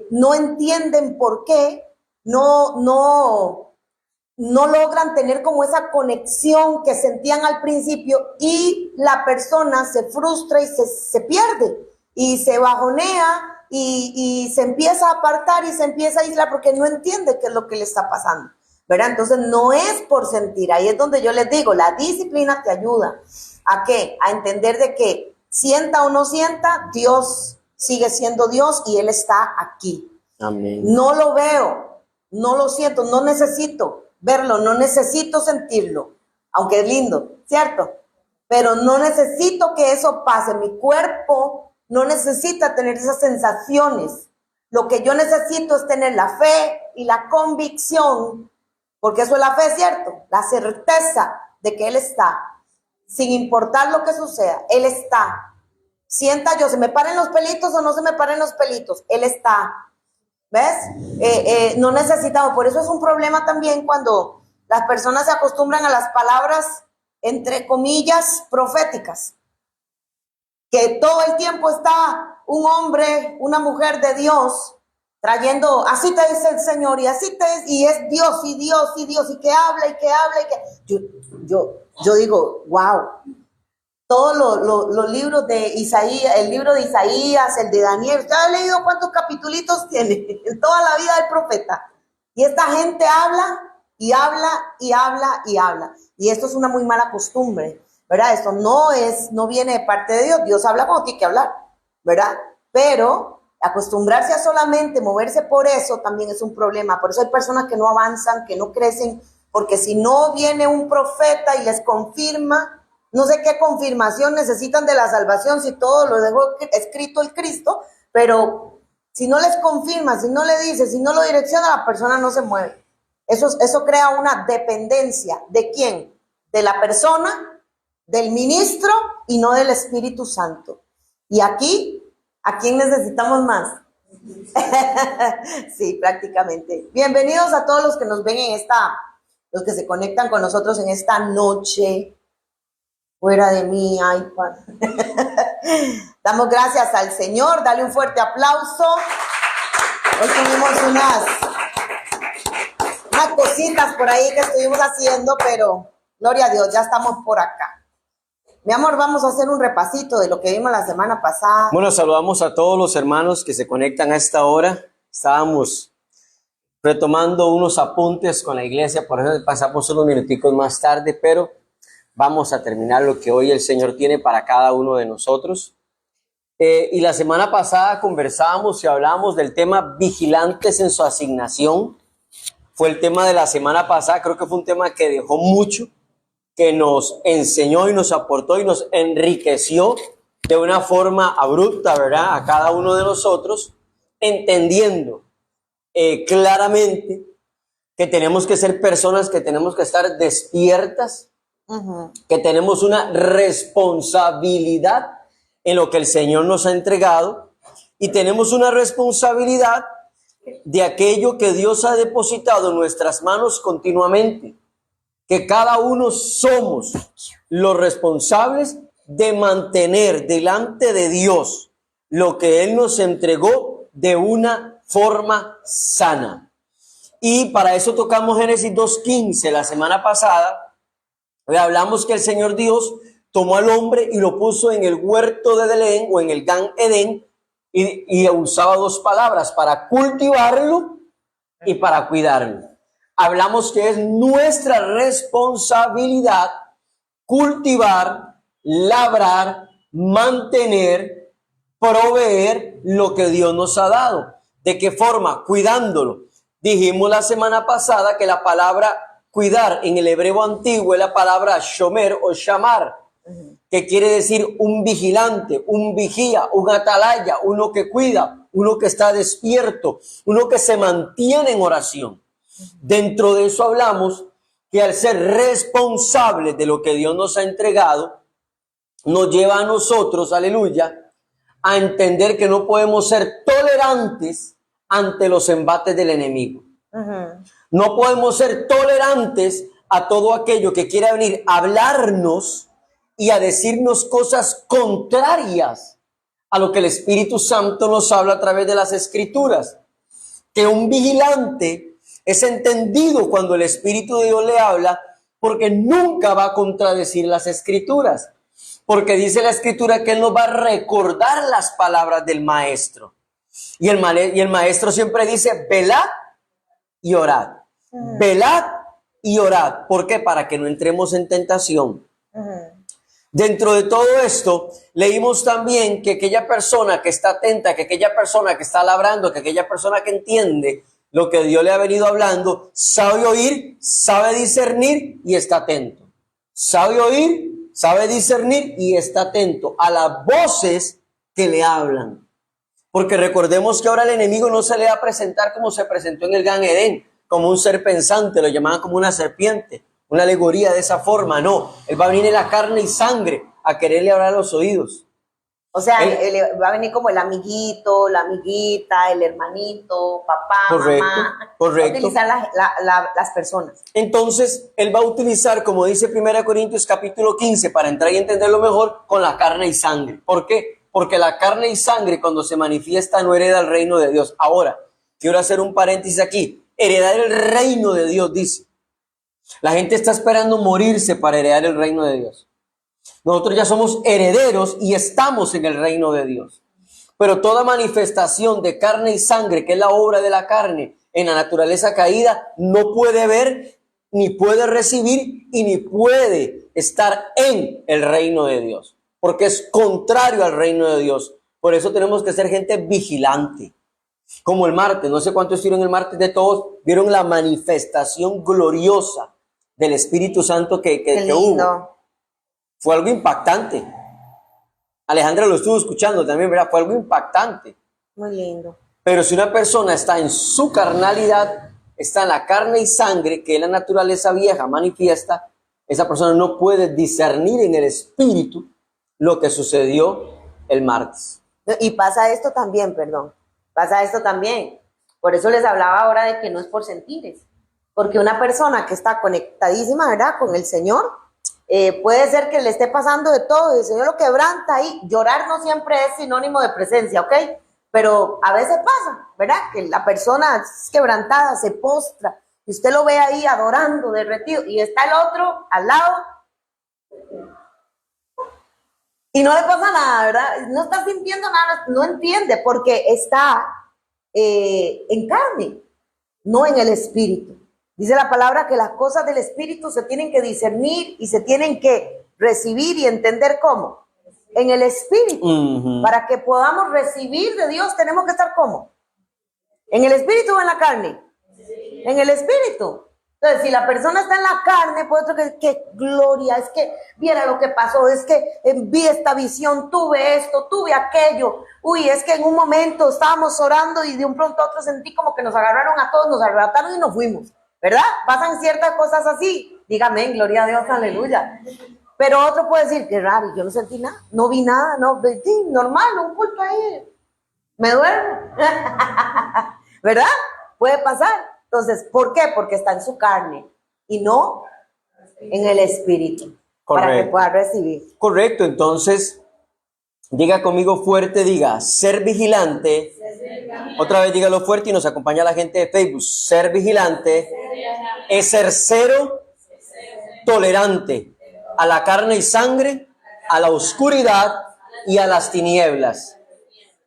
no entienden por qué, no logran tener como esa conexión que sentían al principio y la persona se frustra y se pierde y se bajonea y se empieza a apartar y se empieza a aislar porque no entiende qué es lo que le está pasando, ¿verdad? Entonces no es por sentir, ahí es donde yo les digo, la disciplina te ayuda ¿a qué? A entender de que sienta o no sienta, Dios sigue siendo Dios y Él está aquí. Amén. No lo veo, no lo siento, no necesito verlo, no necesito sentirlo, aunque es lindo, ¿cierto? Pero no necesito que eso pase, mi cuerpo no necesita tener esas sensaciones. Lo que yo necesito es tener la fe y la convicción, porque eso es la fe, ¿cierto? La certeza de que Él está, sin importar lo que suceda, Él está. Sienta yo, se me paren los pelitos o no se me paren los pelitos, Él está. ¿Ves? No necesitamos, por eso es un problema también cuando las personas se acostumbran a las palabras, entre comillas, proféticas. Que todo el tiempo está un hombre, una mujer de Dios, trayendo, así te dice el Señor, y así te dice, y es Dios, y Dios, y Dios, y que habla, y que habla, y que... Yo digo, wow, todos los libros de Isaías, el libro de Isaías, el de Daniel, ¿usted ha leído cuántos capitulitos tiene en toda la vida del profeta? Y esta gente habla, y habla, y habla, y habla. Y esto es una muy mala costumbre, ¿verdad? Esto no viene de parte de Dios. Dios habla cuando tiene que hablar, ¿verdad? Pero acostumbrarse a solamente moverse por eso también es un problema. Por eso hay personas que no avanzan, que no crecen, porque si no viene un profeta y les confirma, no sé qué confirmación necesitan de la salvación si todo lo dejó escrito el Cristo, pero si no les confirma, si no le dice, si no lo direcciona, la persona no se mueve. Eso crea una dependencia. ¿De quién? De la persona, del ministro y no del Espíritu Santo. Y aquí, ¿a quién necesitamos más? Sí, prácticamente. Bienvenidos a todos los que nos ven los que se conectan con nosotros en esta noche. Fuera de mi iPad. Damos gracias al Señor. Dale un fuerte aplauso. Hoy tuvimos unas cositas por ahí que estuvimos haciendo, pero gloria a Dios, ya estamos por acá. Mi amor, vamos a hacer un repasito de lo que vimos la semana pasada. Bueno, saludamos a todos los hermanos que se conectan a esta hora. Estábamos retomando unos apuntes con la iglesia, por eso pasamos unos minuticos más tarde, pero vamos a terminar lo que hoy el Señor tiene para cada uno de nosotros. Y la semana pasada conversábamos y hablábamos del tema vigilantes en su asignación. Fue el tema de la semana pasada, creo que fue un tema que dejó mucho, que nos enseñó y nos aportó y nos enriqueció de una forma abrupta, ¿verdad? A cada uno de nosotros, entendiendo claramente que tenemos que ser personas que tenemos que estar despiertas, que tenemos una responsabilidad en lo que el Señor nos ha entregado y tenemos una responsabilidad de aquello que Dios ha depositado en nuestras manos continuamente, que cada uno somos los responsables de mantener delante de Dios lo que Él nos entregó de una forma sana. Y para eso tocamos Génesis 2:15 la semana pasada. Hablamos que el Señor Dios tomó al hombre y lo puso en el huerto de Edén o en el Gan Edén y usaba dos palabras, para cultivarlo y para cuidarlo. Hablamos que es nuestra responsabilidad cultivar, labrar, mantener, proveer lo que Dios nos ha dado. ¿De qué forma? Cuidándolo. Dijimos la semana pasada que la palabra cuidar en el hebreo antiguo es la palabra shomer o shamar, que quiere decir un vigilante, un vigía, un atalaya, uno que cuida, uno que está despierto, uno que se mantiene en oración. Dentro de eso hablamos que al ser responsables de lo que Dios nos ha entregado, nos lleva a nosotros, aleluya, a entender que no podemos ser tolerantes ante los embates del enemigo. No podemos ser tolerantes a todo aquello que quiera venir a hablarnos y a decirnos cosas contrarias a lo que el Espíritu Santo nos habla a través de las Escrituras. Que un vigilante es entendido cuando el Espíritu de Dios le habla, porque nunca va a contradecir las Escrituras. Porque dice la Escritura que Él nos va a recordar las palabras del Maestro. Y el Maestro siempre dice, velad y orad. Velad y orad. ¿Por qué? Para que no entremos en tentación. Dentro de todo esto, leímos también que aquella persona que está atenta, que aquella persona que está labrando, que aquella persona que entiende lo que Dios le ha venido hablando, sabe oír, sabe discernir y está atento. Sabe oír, sabe discernir y está atento a las voces que le hablan. Porque recordemos que ahora el enemigo no se le va a presentar como se presentó en el Gan Edén, como un ser pensante, lo llamaban como una serpiente. Una alegoría de esa forma, no. Él va a venir en la carne y sangre a quererle hablar a los oídos. O sea, él va a venir como el amiguito, la amiguita, el hermanito, papá, Correcto, mamá. correcto. Va a utilizar las personas. Entonces, él va a utilizar, como dice 1 Corintios capítulo 15, para entrar y entenderlo mejor, con la carne y sangre. ¿Por qué? Porque la carne y sangre, cuando se manifiesta, no hereda el reino de Dios. Ahora, quiero hacer un paréntesis aquí. Heredar el reino de Dios, dice. La gente está esperando morirse para heredar el reino de Dios. Nosotros ya somos herederos y estamos en el reino de Dios. Pero toda manifestación de carne y sangre, que es la obra de la carne en la naturaleza caída, no puede ver, ni puede recibir y ni puede estar en el reino de Dios. Porque es contrario al reino de Dios. Por eso tenemos que ser gente vigilante. Como el martes, no sé cuántos estuvieron el martes de todos, vieron la manifestación gloriosa del Espíritu Santo que hubo. Fue algo impactante. Alejandra lo estuvo escuchando también, ¿verdad? Fue algo impactante. Muy lindo. Pero si una persona está en su carnalidad, está en la carne y sangre, que es la naturaleza vieja manifiesta, esa persona no puede discernir en el Espíritu lo que sucedió el martes. Y pasa esto también, pasa esto también. Por eso les hablaba ahora de que no es por sentires. Porque una persona que está conectadísima, ¿verdad?, con el Señor, puede ser que le esté pasando de todo, y el Señor lo quebranta ahí. Llorar no siempre es sinónimo de presencia, ¿ok? Pero a veces pasa, ¿verdad?, que la persona es quebrantada, se postra, y usted lo ve ahí adorando, derretido, y está el otro al lado, y no le pasa nada, ¿verdad? No está sintiendo nada, no entiende, porque está en carne, no en el espíritu. Dice la palabra que las cosas del espíritu se tienen que discernir y se tienen que recibir y entender ¿cómo? En el espíritu. Para que podamos recibir de Dios tenemos que estar ¿cómo? ¿En el espíritu o en la carne? Sí. En el espíritu. Entonces, si la persona está en la carne, pues otro que gloria, es que viera lo que pasó, es que vi esta visión, tuve esto, tuve aquello. Uy, es que en un momento estábamos orando y de un pronto a otro sentí como que nos agarraron a todos, nos arrebataron y nos fuimos. ¿Verdad? Pasan ciertas cosas así. Dígame, gloria a Dios, aleluya. Pero otro puede decir, qué raro, yo no sentí nada, no vi nada, no, sí, normal, un culto ahí. Me duermo. ¿Verdad? Puede pasar. Entonces, ¿por qué? Porque está en su carne y no en el espíritu. Correcto. Para que pueda recibir. Correcto, entonces, diga conmigo fuerte, diga, ser vigilante. Otra vez dígalo fuerte y nos acompaña la gente de Facebook. Ser vigilante es ser cero tolerante a la carne y sangre, a la oscuridad y a las tinieblas.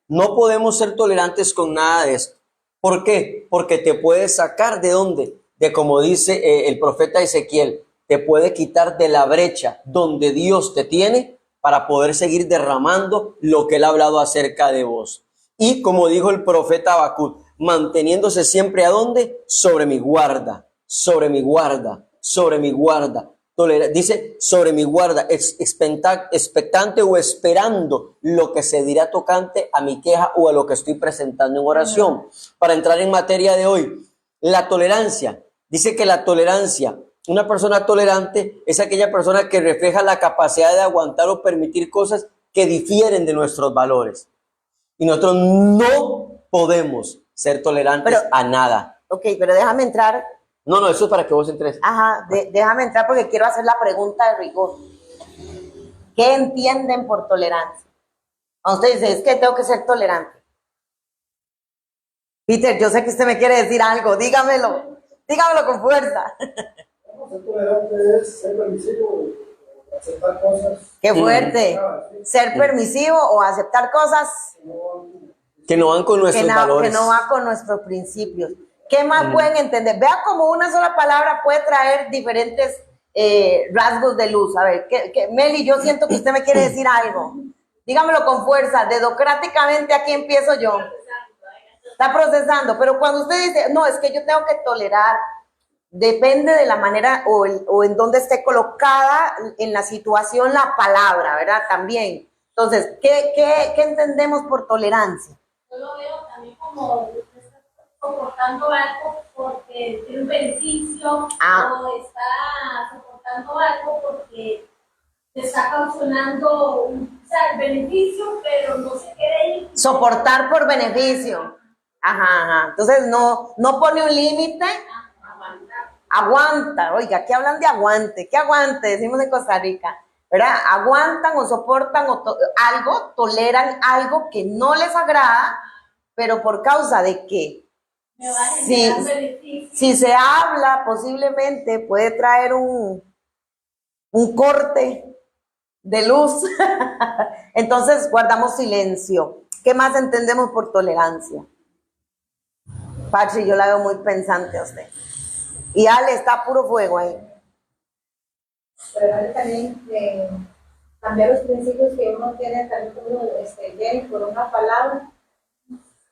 No podemos ser tolerantes con nada de esto. ¿Por qué? Porque te puede sacar ¿de dónde? De como dice el profeta Ezequiel, te puede quitar de la brecha donde Dios te tiene para poder seguir derramando lo que Él ha hablado acerca de vos. Y como dijo el profeta Habacuc, manteniéndose siempre ¿a dónde? Sobre mi guarda, sobre mi guarda, sobre mi guarda. Dice sobre mi guarda, expectante o esperando lo que se dirá tocante a mi queja o a lo que estoy presentando en oración. Para entrar en materia de hoy, la tolerancia. Dice que la tolerancia, una persona tolerante es aquella persona que refleja la capacidad de aguantar o permitir cosas que difieren de nuestros valores. Y nosotros no podemos ser tolerantes a nada. Ok, pero déjame entrar. No, eso es para que vos entres. Ajá, déjame entrar porque quiero hacer la pregunta de rigor. ¿Qué entienden por tolerancia? Cuando usted dice, es que tengo que ser tolerante. Peter, yo sé que usted me quiere decir algo, dígamelo con fuerza. Ser tolerante es ser permisivo, aceptar cosas. Qué fuerte. Ser permisivo o aceptar cosas Que no van con nuestros valores. que no va con nuestros principios. ¿Qué más pueden entender? Vea como una sola palabra puede traer diferentes rasgos de luz. A ver, Meli, yo siento que usted me quiere decir algo. Dígamelo con fuerza. Dedocráticamente, aquí empiezo yo. Está procesando, pero cuando usted dice, no, es que yo tengo que tolerar, depende de la manera o en dónde esté colocada en la situación la palabra, ¿verdad? También. Entonces, ¿qué entendemos por tolerancia? Yo lo veo también como usted está soportando algo porque tiene un beneficio o está soportando algo porque te está causando el beneficio, pero no se quiere ir. Soportar por beneficio. Ajá. Entonces, no pone un límite. Aguanta. Oiga, aquí hablan de aguante. ¿Qué aguante? Decimos en Costa Rica. ¿Verdad? Aguantan o soportan algo, toleran algo que no les agrada, pero por causa de que si se habla, posiblemente puede traer un corte de luz. Entonces guardamos silencio. ¿Qué más entendemos por tolerancia? Patri, yo la veo muy pensante a usted. Y Ale, está puro fuego ahí. Pero también cambiar los principios que uno tiene, también uno viene por una palabra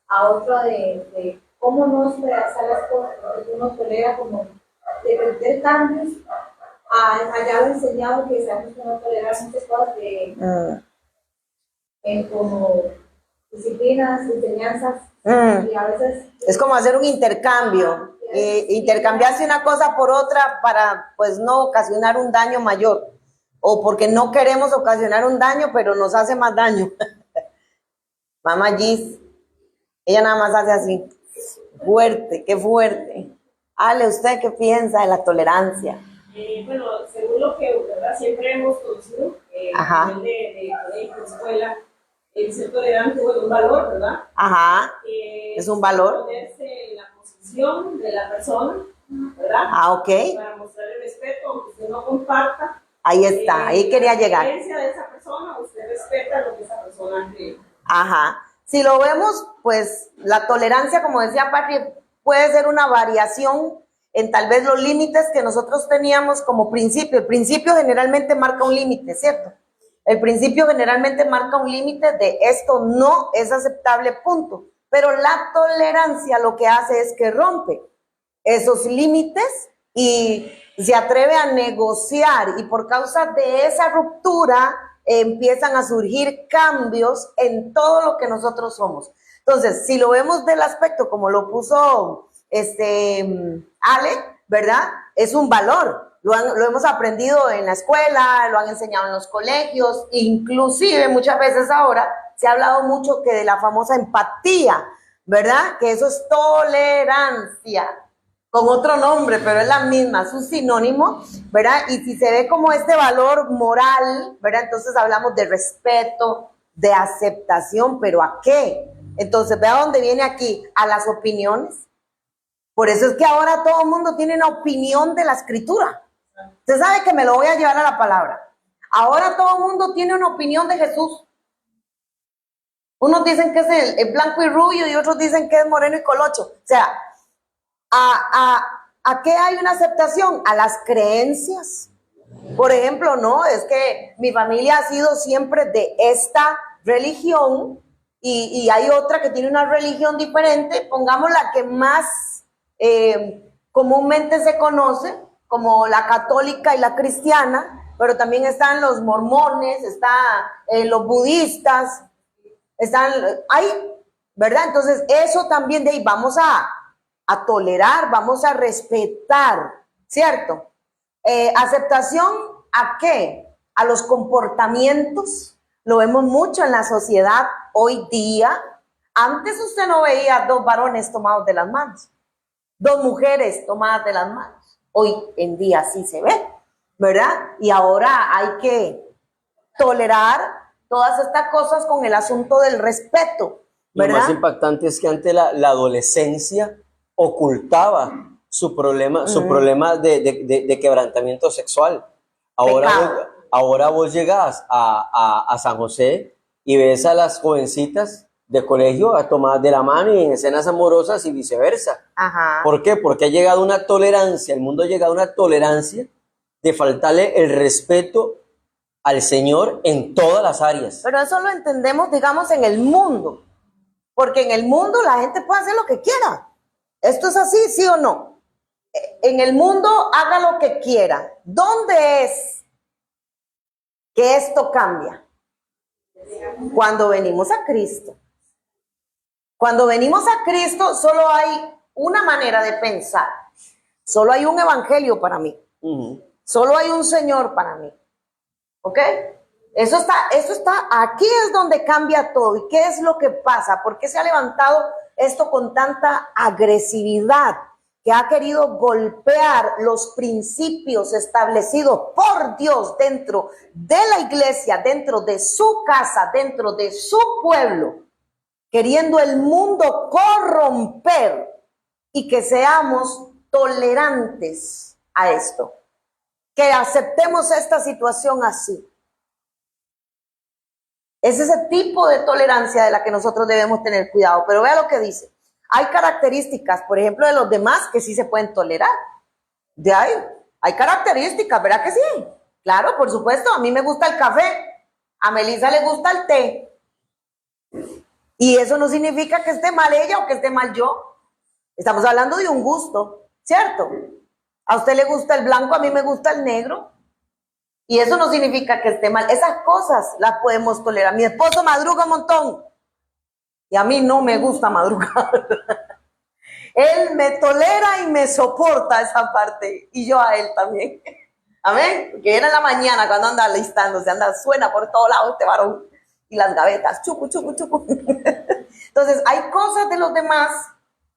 a otro de cómo no hacer las cosas, porque uno tolera como de perder cambios. Allá lo he enseñado que sabemos que no tolerar muchas cosas como disciplinas, enseñanzas, y a veces es como hacer un intercambio. Intercambiarse una cosa por otra para pues no ocasionar un daño mayor o porque no queremos ocasionar un daño pero nos hace más daño. Mamá Gis, ella nada más hace así, fuerte, qué fuerte. Ale, ¿usted qué piensa de la tolerancia? Bueno, según lo que ¿verdad? Siempre hemos conocido a nivel de colegio, escuela, el ser tolerante es un valor, ¿verdad? Ajá, es un valor. Ponerse en la posición de la persona, ¿verdad? Ok. Para mostrar el respeto, aunque usted no comparta. Ahí está, ahí quería llegar. La creencia de esa persona, usted respeta lo que esa persona cree. Ajá. Si lo vemos, pues la tolerancia, como decía Patri, puede ser una variación en tal vez los límites que nosotros teníamos como principio. El principio generalmente marca un límite, ¿cierto? El principio generalmente marca un límite de esto no es aceptable, punto. Pero la tolerancia lo que hace es que rompe esos límites y se atreve a negociar y por causa de esa ruptura empiezan a surgir cambios en todo lo que nosotros somos. Entonces, si lo vemos del aspecto como lo puso Ale, ¿verdad? Es un valor. Lo hemos aprendido en la escuela, lo han enseñado en los colegios, inclusive muchas veces ahora se ha hablado mucho que de la famosa empatía, ¿verdad? Que eso es tolerancia, con otro nombre, pero es la misma, es un sinónimo, ¿verdad? Y si se ve como este valor moral, ¿verdad? Entonces hablamos de respeto, de aceptación, ¿pero a qué? Entonces, vea dónde viene aquí, a las opiniones. Por eso es que ahora todo el mundo tiene una opinión de la escritura. Usted sabe que me lo voy a llevar a la palabra. Ahora todo el mundo tiene una opinión de Jesús. Unos dicen que es el blanco y rubio y otros dicen que es moreno y colocho. O sea, ¿a qué hay una aceptación? A las creencias. Por ejemplo, no, es que mi familia ha sido siempre de esta religión y hay otra que tiene una religión diferente, pongamos la que más comúnmente se conoce, como la católica y la cristiana, pero también están los mormones, están los budistas, están ahí, ¿verdad? Entonces, eso también de ahí vamos a tolerar, vamos a respetar, ¿cierto? Aceptación ¿a qué? A los comportamientos, lo vemos mucho en la sociedad hoy día. Antes usted no veía dos varones tomados de las manos, dos mujeres tomadas de las manos. Hoy en día sí se ve, ¿verdad? Y ahora hay que tolerar todas estas cosas con el asunto del respeto, Lo ¿verdad? más impactante es que antes la adolescencia ocultaba su problema de quebrantamiento sexual. Pecado. Ahora vos llegás a San José y ves a las jovencitas de colegio a tomar de la mano y en escenas amorosas y viceversa. Ajá. ¿Por qué? Porque ha llegado una tolerancia, el mundo ha llegado a una tolerancia de faltarle el respeto al Señor en todas las áreas. Pero eso lo entendemos, digamos, en el mundo. Porque en el mundo la gente puede hacer lo que quiera. ¿Esto es así, sí o no? En el mundo haga lo que quiera. ¿Dónde es que esto cambia? Cuando venimos a Cristo. Cuando venimos a Cristo solo hay una manera de pensar. Solo hay un evangelio para mí. Solo hay un Señor para mí. ¿Ok? Eso está, aquí es donde cambia todo. ¿Y qué es lo que pasa? ¿Por qué se ha levantado esto con tanta agresividad? Que ha querido golpear los principios establecidos por Dios dentro de la iglesia, dentro de su casa, dentro de su pueblo, queriendo el mundo corromper y que seamos tolerantes a esto, que aceptemos esta situación así. Es ese tipo de tolerancia de la que nosotros debemos tener cuidado. Pero vea lo que dice. Hay características, por ejemplo, de los demás que sí se pueden tolerar. De ahí, hay características, ¿verdad que sí? Claro, por supuesto, a mí me gusta el café, a Melissa le gusta el té. Y eso no significa que esté mal ella o que esté mal yo. Estamos hablando de un gusto, ¿cierto? A usted le gusta el blanco, a mí me gusta el negro. Y eso no significa que esté mal. Esas cosas las podemos tolerar. Mi esposo madruga un montón. Y a mí no me gusta madrugar. Él me tolera y me soporta esa parte. Y yo a él también. Amén. Porque era en la mañana cuando anda alistándose, suena por todos lados este varón. Y las gavetas, chucu, chucu, chucu. Entonces, hay cosas de los demás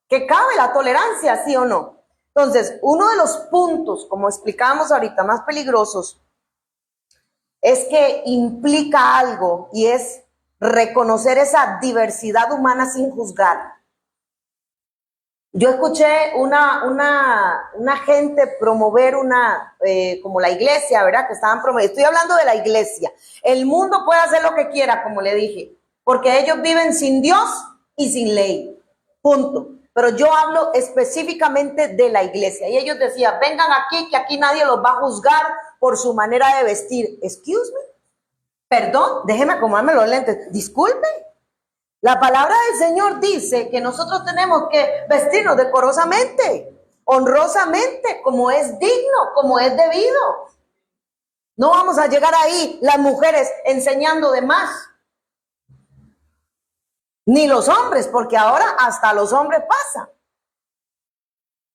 que cabe la tolerancia, ¿sí o no? Entonces, uno de los puntos, como explicábamos ahorita, más peligrosos, es que implica algo y es reconocer esa diversidad humana sin juzgar. Yo escuché una gente promover como la iglesia, ¿verdad? Que estaban promoviendo. Estoy hablando de la iglesia. El mundo puede hacer lo que quiera, como le dije, porque ellos viven sin Dios y sin ley. Punto. Pero yo hablo específicamente de la iglesia. Y ellos decían, vengan aquí, que aquí nadie los va a juzgar por su manera de vestir. Excuse me. Perdón, déjeme acomodarme los lentes. Disculpe. La palabra del Señor dice que nosotros tenemos que vestirnos decorosamente, honrosamente, como es digno, como es debido. No vamos a llegar ahí las mujeres enseñando de más. Ni los hombres, porque ahora hasta los hombres pasa.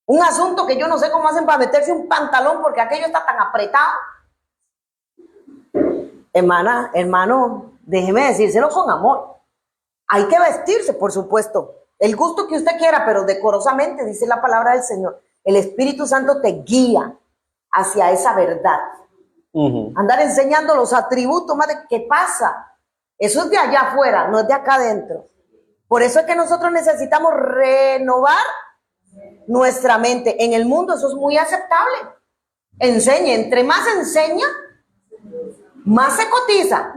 Un asunto que yo no sé cómo hacen para meterse un pantalón porque aquello está tan apretado. Hermano, déjeme decírselo con amor. Hay que vestirse, por supuesto. El gusto que usted quiera, pero decorosamente, dice la palabra del Señor. El Espíritu Santo te guía hacia esa verdad. Andar enseñando los atributos, más de qué pasa. Eso es de allá afuera, no es de acá adentro. Por eso es que nosotros necesitamos renovar nuestra mente. En el mundo eso es muy aceptable. Enseñe, entre más enseña, más se cotiza.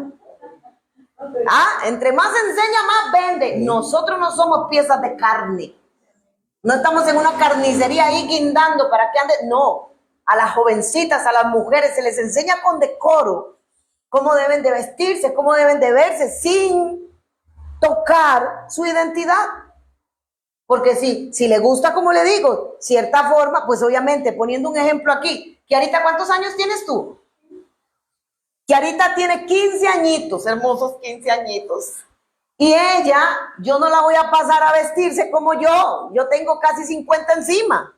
Entre más enseña, más vende. Nosotros no somos piezas de carne. No estamos en una carnicería ahí guindando para que ande. No, a las jovencitas, a las mujeres se les enseña con decoro cómo deben de vestirse, cómo deben de verse sin tocar su identidad. Porque si le gusta, como le digo, cierta forma, pues obviamente, poniendo un ejemplo aquí, Kiarita, ¿cuántos años tienes tú? Kiarita tiene 15 añitos, hermosos 15 añitos. Y ella, yo no la voy a pasar a vestirse como yo. Yo tengo casi 50 encima.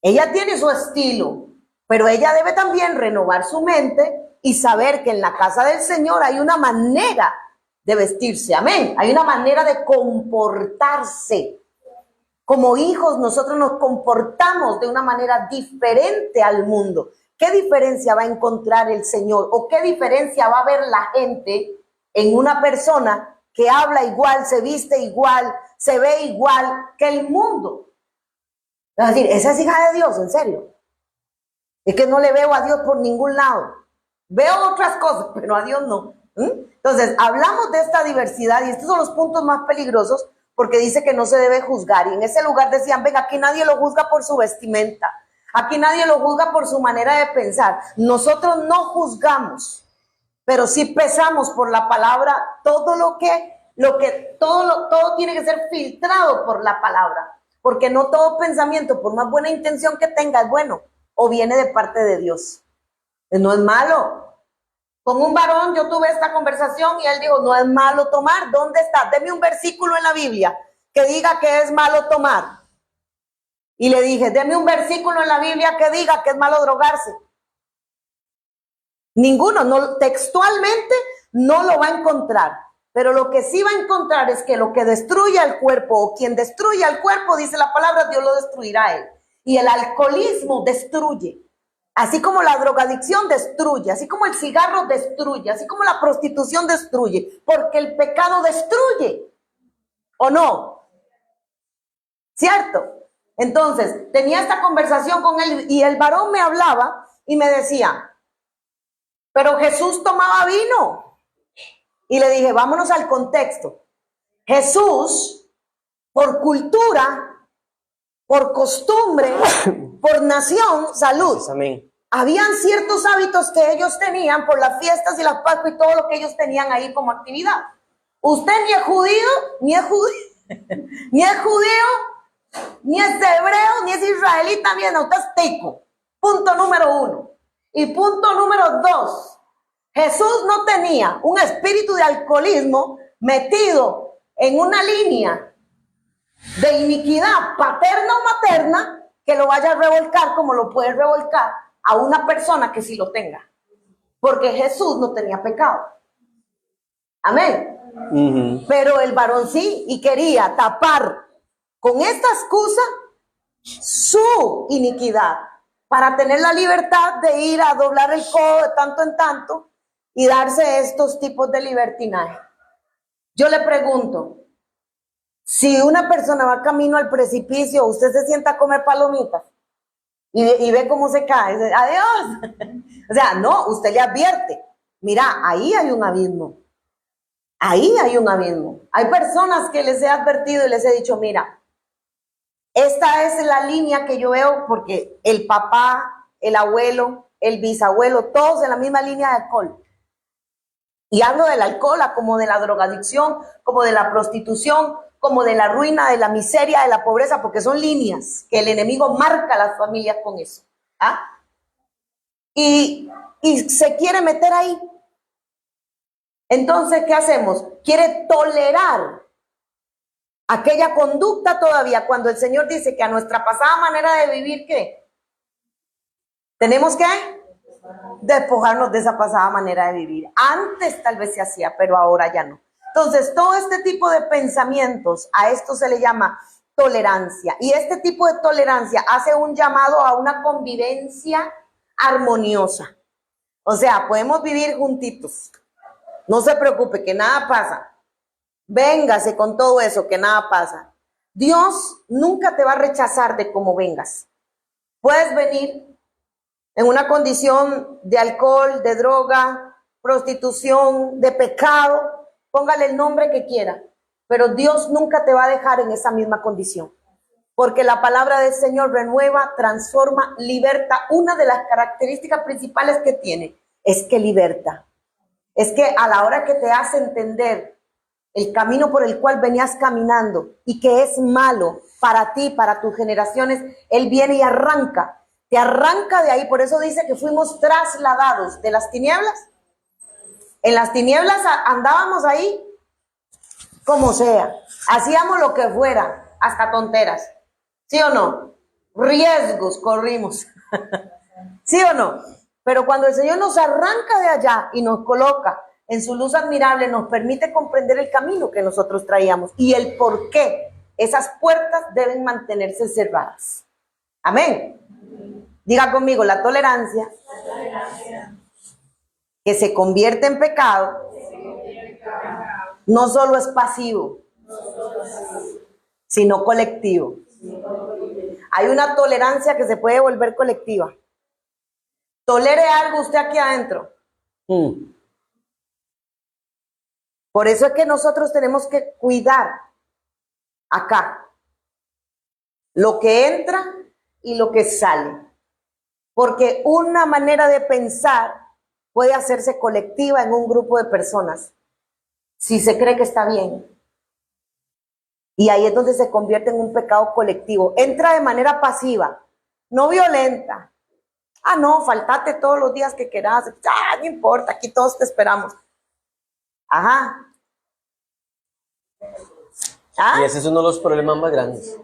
Ella tiene su estilo, pero ella debe también renovar su mente y saber que en la casa del Señor hay una manera de vestirse. Amén. Hay una manera de comportarse. Como hijos, nosotros nos comportamos de una manera diferente al mundo. ¿Qué diferencia va a encontrar el Señor? ¿O qué diferencia va a ver la gente en una persona que habla igual, se viste igual, se ve igual que el mundo. Es decir, esa es hija de Dios, en serio. Es que no le veo a Dios por ningún lado. Veo otras cosas, pero a Dios no. Entonces, hablamos de esta diversidad y estos son los puntos más peligrosos porque dice que no se debe juzgar. Y en ese lugar decían, venga, aquí nadie lo juzga por su vestimenta. Aquí nadie lo juzga por su manera de pensar. Nosotros no juzgamos, pero sí pesamos por la palabra todo todo tiene que ser filtrado por la palabra. Porque no todo pensamiento, por más buena intención que tenga, es bueno o viene de parte de Dios. No es malo. Con un varón yo tuve esta conversación y él dijo, no es malo tomar. ¿Dónde está? Deme un versículo en la Biblia que diga que es malo tomar. Y le dije, deme un versículo en la Biblia que diga que es malo drogarse. Ninguno, no, textualmente no lo va a encontrar. Pero lo que sí va a encontrar es que lo que destruye al cuerpo o quien destruye al cuerpo, dice la palabra, Dios lo destruirá a él. Y el alcoholismo destruye. Así como la drogadicción destruye, así como el cigarro destruye, así como la prostitución destruye, porque el pecado destruye, ¿o no? ¿Cierto? Entonces, tenía esta conversación con él y el varón me hablaba y me decía, pero Jesús tomaba vino. Y le dije, vámonos al contexto. Jesús, por cultura, por costumbre, por nación, salud. Amén. Habían ciertos hábitos que ellos tenían por las fiestas y las Pascuas y todo lo que ellos tenían ahí como actividad. Usted ni es judío, ni es hebreo, ni es israelita, ni es usted es tico. Punto número 1. Y punto número 2. Jesús no tenía un espíritu de alcoholismo metido en una línea de iniquidad paterna o materna que lo vaya a revolcar como lo puede revolcar a una persona que sí lo tenga. Porque Jesús no tenía pecado. Amén. Pero el varón sí, y quería tapar con esta excusa su iniquidad para tener la libertad de ir a doblar el codo de tanto en tanto y darse estos tipos de libertinaje. Yo le pregunto, si una persona va camino al precipicio, usted se sienta a comer palomitas y ve cómo se cae, dice, adiós. O sea, no, usted le advierte, mira, ahí hay un abismo. Ahí hay un abismo. Hay personas que les he advertido y les he dicho, mira, esta es la línea que yo veo porque el papá, el abuelo, el bisabuelo, todos en la misma línea de alcohol. Y hablo del alcohol como de la drogadicción, como de la prostitución, como de la ruina, de la miseria, de la pobreza, porque son líneas que el enemigo marca a las familias con eso. ¿Ah? Y se quiere meter ahí. Entonces, ¿qué hacemos? Quiere tolerar aquella conducta todavía, cuando el Señor dice que a nuestra pasada manera de vivir, ¿qué? Tenemos que despojarnos de esa pasada manera de vivir. Antes tal vez se hacía, pero ahora ya no. Entonces, todo este tipo de pensamientos, a esto se le llama tolerancia. Y este tipo de tolerancia hace un llamado a una convivencia armoniosa. O sea, podemos vivir juntitos. No se preocupe, que nada pasa. Véngase con todo eso, que nada pasa. Dios nunca te va a rechazar de cómo vengas. Puedes venir en una condición de alcohol, de droga, prostitución, de pecado, póngale el nombre que quiera, pero Dios nunca te va a dejar en esa misma condición, porque la palabra del Señor renueva, transforma, liberta. Una de las características principales que tiene es que liberta, es que a la hora que te hace entender el camino por el cual venías caminando y que es malo para ti, para tus generaciones, Él viene y te arranca de ahí. Por eso dice que fuimos trasladados de las tinieblas. En las tinieblas andábamos ahí como sea, hacíamos lo que fuera, hasta tonteras, ¿sí o no? Riesgos corrimos, ¿sí o no? Pero cuando el Señor nos arranca de allá y nos coloca en su luz admirable, nos permite comprender el camino que nosotros traíamos y el por qué esas puertas deben mantenerse cerradas. Amén. Diga conmigo, la tolerancia que se convierte en pecado No solo es pasivo, sino colectivo. Hay una tolerancia que se puede volver colectiva. Tolere algo usted aquí adentro. Por eso es que nosotros tenemos que cuidar acá lo que entra y lo que sale. Porque una manera de pensar puede hacerse colectiva en un grupo de personas si se cree que está bien. Y ahí es donde se convierte en un pecado colectivo. Entra de manera pasiva, no violenta. Ah, no, faltate todos los días que quieras. Ah, no importa, aquí todos te esperamos. Ajá. ¿Ah? Y ese es uno de los problemas más grandes.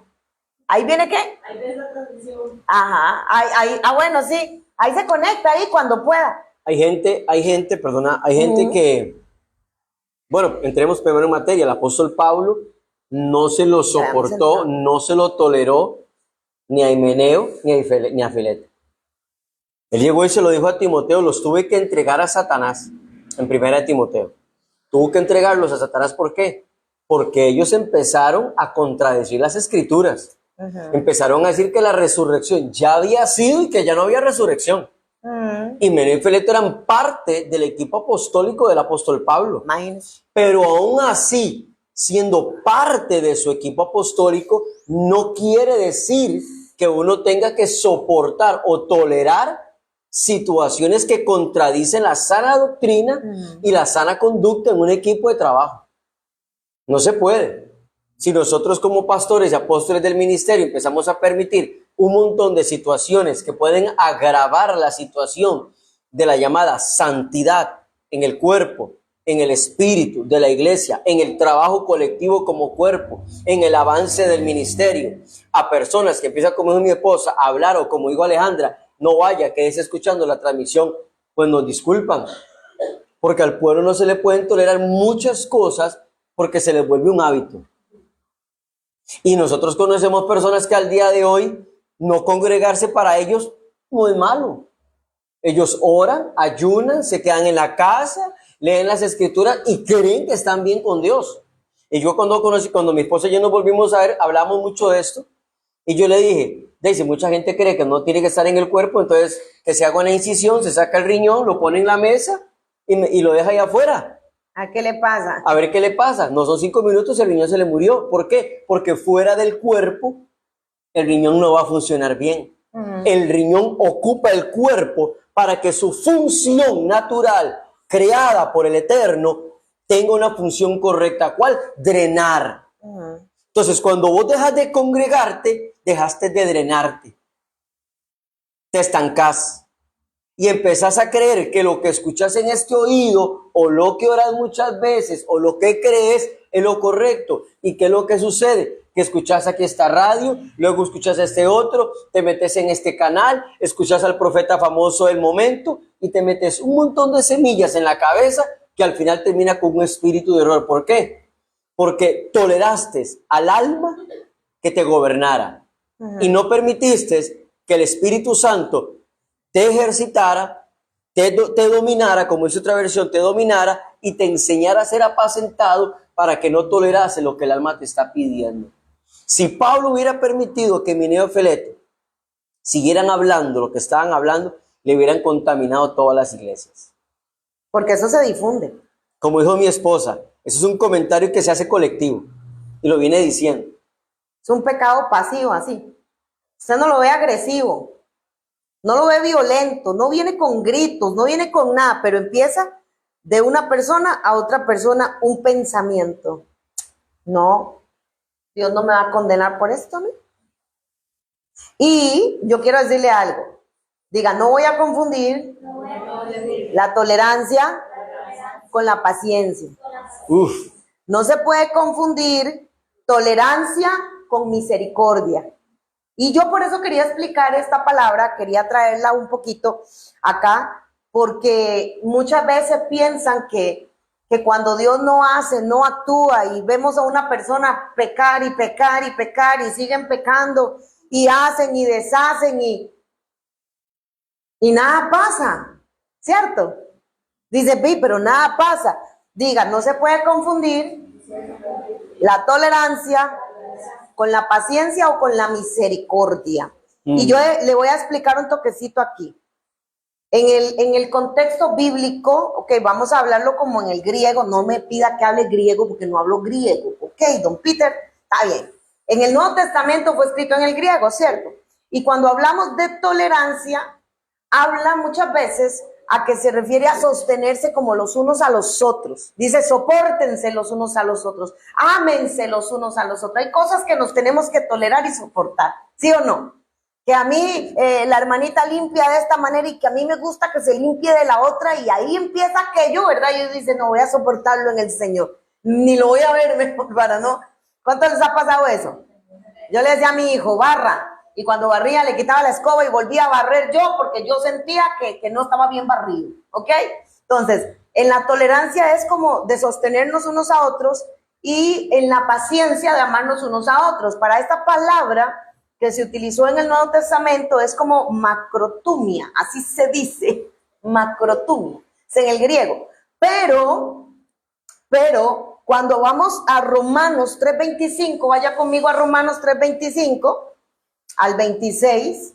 ¿Ahí viene qué? Ahí ves la transmisión. Ajá. Ahí, bueno, sí. Ahí se conecta ahí cuando pueda. Hay gente que, bueno, entremos primero en materia. El apóstol Pablo no se lo soportó, no se lo toleró ni a Himeneo ni a Fileto. Él llegó y se lo dijo a Timoteo, los tuve que entregar a Satanás, en primera de Timoteo. Tuvo que entregarlos a Satanás, ¿por qué? Porque ellos empezaron a contradecir las escrituras. Empezaron a decir que la resurrección ya había sido y que ya no había resurrección. Himeneo y Fileto eran parte del equipo apostólico del apóstol Pablo. Imagínense. Pero aún así, siendo parte de su equipo apostólico, no quiere decir que uno tenga que soportar o tolerar situaciones que contradicen la sana doctrina y la sana conducta en un equipo de trabajo. No se puede. Si nosotros como pastores y apóstoles del ministerio empezamos a permitir un montón de situaciones que pueden agravar la situación de la llamada santidad en el cuerpo, en el espíritu de la iglesia, en el trabajo colectivo como cuerpo, en el avance del ministerio, a personas que empiezan, como dijo mi esposa, a hablar, o como dijo Alejandra, no vaya, quédese escuchando la transmisión, pues nos disculpan, porque al pueblo no se le pueden tolerar muchas cosas porque se les vuelve un hábito. Y nosotros conocemos personas que al día de hoy no congregarse para ellos no es malo. Ellos oran, ayunan, se quedan en la casa, leen las escrituras y creen que están bien con Dios. Y yo cuando mi esposa y yo nos volvimos a ver, hablamos mucho de esto. Y yo le dije, Daisy, mucha gente cree que no tiene que estar en el cuerpo, entonces que se haga una incisión, se saca el riñón, lo pone en la mesa y lo deja ahí afuera. ¿A qué le pasa? A ver qué le pasa. No son 5 minutos, el riñón se le murió. ¿Por qué? Porque fuera del cuerpo, el riñón no va a funcionar bien. El riñón ocupa el cuerpo para que su función natural, creada por el Eterno, tenga una función correcta. ¿Cuál? Drenar. Entonces, cuando vos dejas de congregarte, dejaste de drenarte. Te estancás. Y empezás a creer que lo que escuchas en este oído, o lo que oras muchas veces, o lo que crees, es lo correcto. ¿Y qué es lo que sucede? Que escuchas aquí esta radio, luego escuchas este otro, te metes en este canal, escuchas al profeta famoso del momento, y te metes un montón de semillas en la cabeza, que al final termina con un espíritu de error. ¿Por qué? Porque toleraste al alma que te gobernara. Y no permitiste que el Espíritu Santo te ejercitara, te dominara, como dice otra versión, te dominara y te enseñara a ser apacentado para que no tolerase lo que el alma te está pidiendo. Si Pablo hubiera permitido que Himeneo y Fileto siguieran hablando lo que estaban hablando, le hubieran contaminado todas las iglesias. Porque eso se difunde. Como dijo mi esposa, eso es un comentario que se hace colectivo y lo viene diciendo. Es un pecado pasivo así. Usted no lo ve agresivo. No lo ve violento, no viene con gritos, no viene con nada, pero empieza de una persona a otra persona un pensamiento. No, Dios no me va a condenar por esto, ¿no? Y yo quiero decirle algo. Diga, no voy a confundir la tolerancia con la paciencia. No se puede confundir tolerancia con misericordia. Y yo por eso quería explicar esta palabra, quería traerla un poquito acá, porque muchas veces piensan que cuando Dios no hace, no actúa, y vemos a una persona pecar y pecar y pecar y siguen pecando y hacen y deshacen y nada pasa, ¿cierto? Dice, pero nada pasa. Diga, no se puede confundir la tolerancia con la paciencia o con la misericordia. Y yo le voy a explicar un toquecito aquí. En el contexto bíblico, ok, vamos a hablarlo como en el griego, no me pida que hable griego porque no hablo griego, ok, don Peter, está bien. En el Nuevo Testamento fue escrito en el griego, ¿cierto? Y cuando hablamos de tolerancia, habla muchas veces a que se refiere a sostenerse como los unos a los otros. Dice, sopórtense los unos a los otros, ámense los unos a los otros. Hay cosas que nos tenemos que tolerar y soportar, ¿sí o no? Que a mí la hermanita limpia de esta manera y que a mí me gusta que se limpie de la otra y ahí empieza aquello, ¿verdad? Y yo dice, no voy a soportarlo en el Señor, ni lo voy a ver mejor para no. ¿Cuánto les ha pasado eso? Yo le decía a mi hijo, barra, y cuando barría le quitaba la escoba y volvía a barrer yo porque yo sentía que no estaba bien barrido, ¿ok? Entonces, en la tolerancia es como de sostenernos unos a otros y en la paciencia de amarnos unos a otros. Para esta palabra que se utilizó en el Nuevo Testamento es como macrotumia, así se dice, macrotumia, es en el griego. Pero, cuando vamos a Romanos 3:25, vaya conmigo a Romanos 3:25, al 26,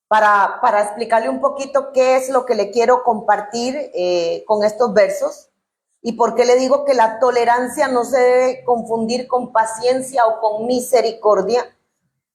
para explicarle un poquito qué es lo que le quiero compartir con estos versos y por qué le digo que la tolerancia no se debe confundir con paciencia o con misericordia.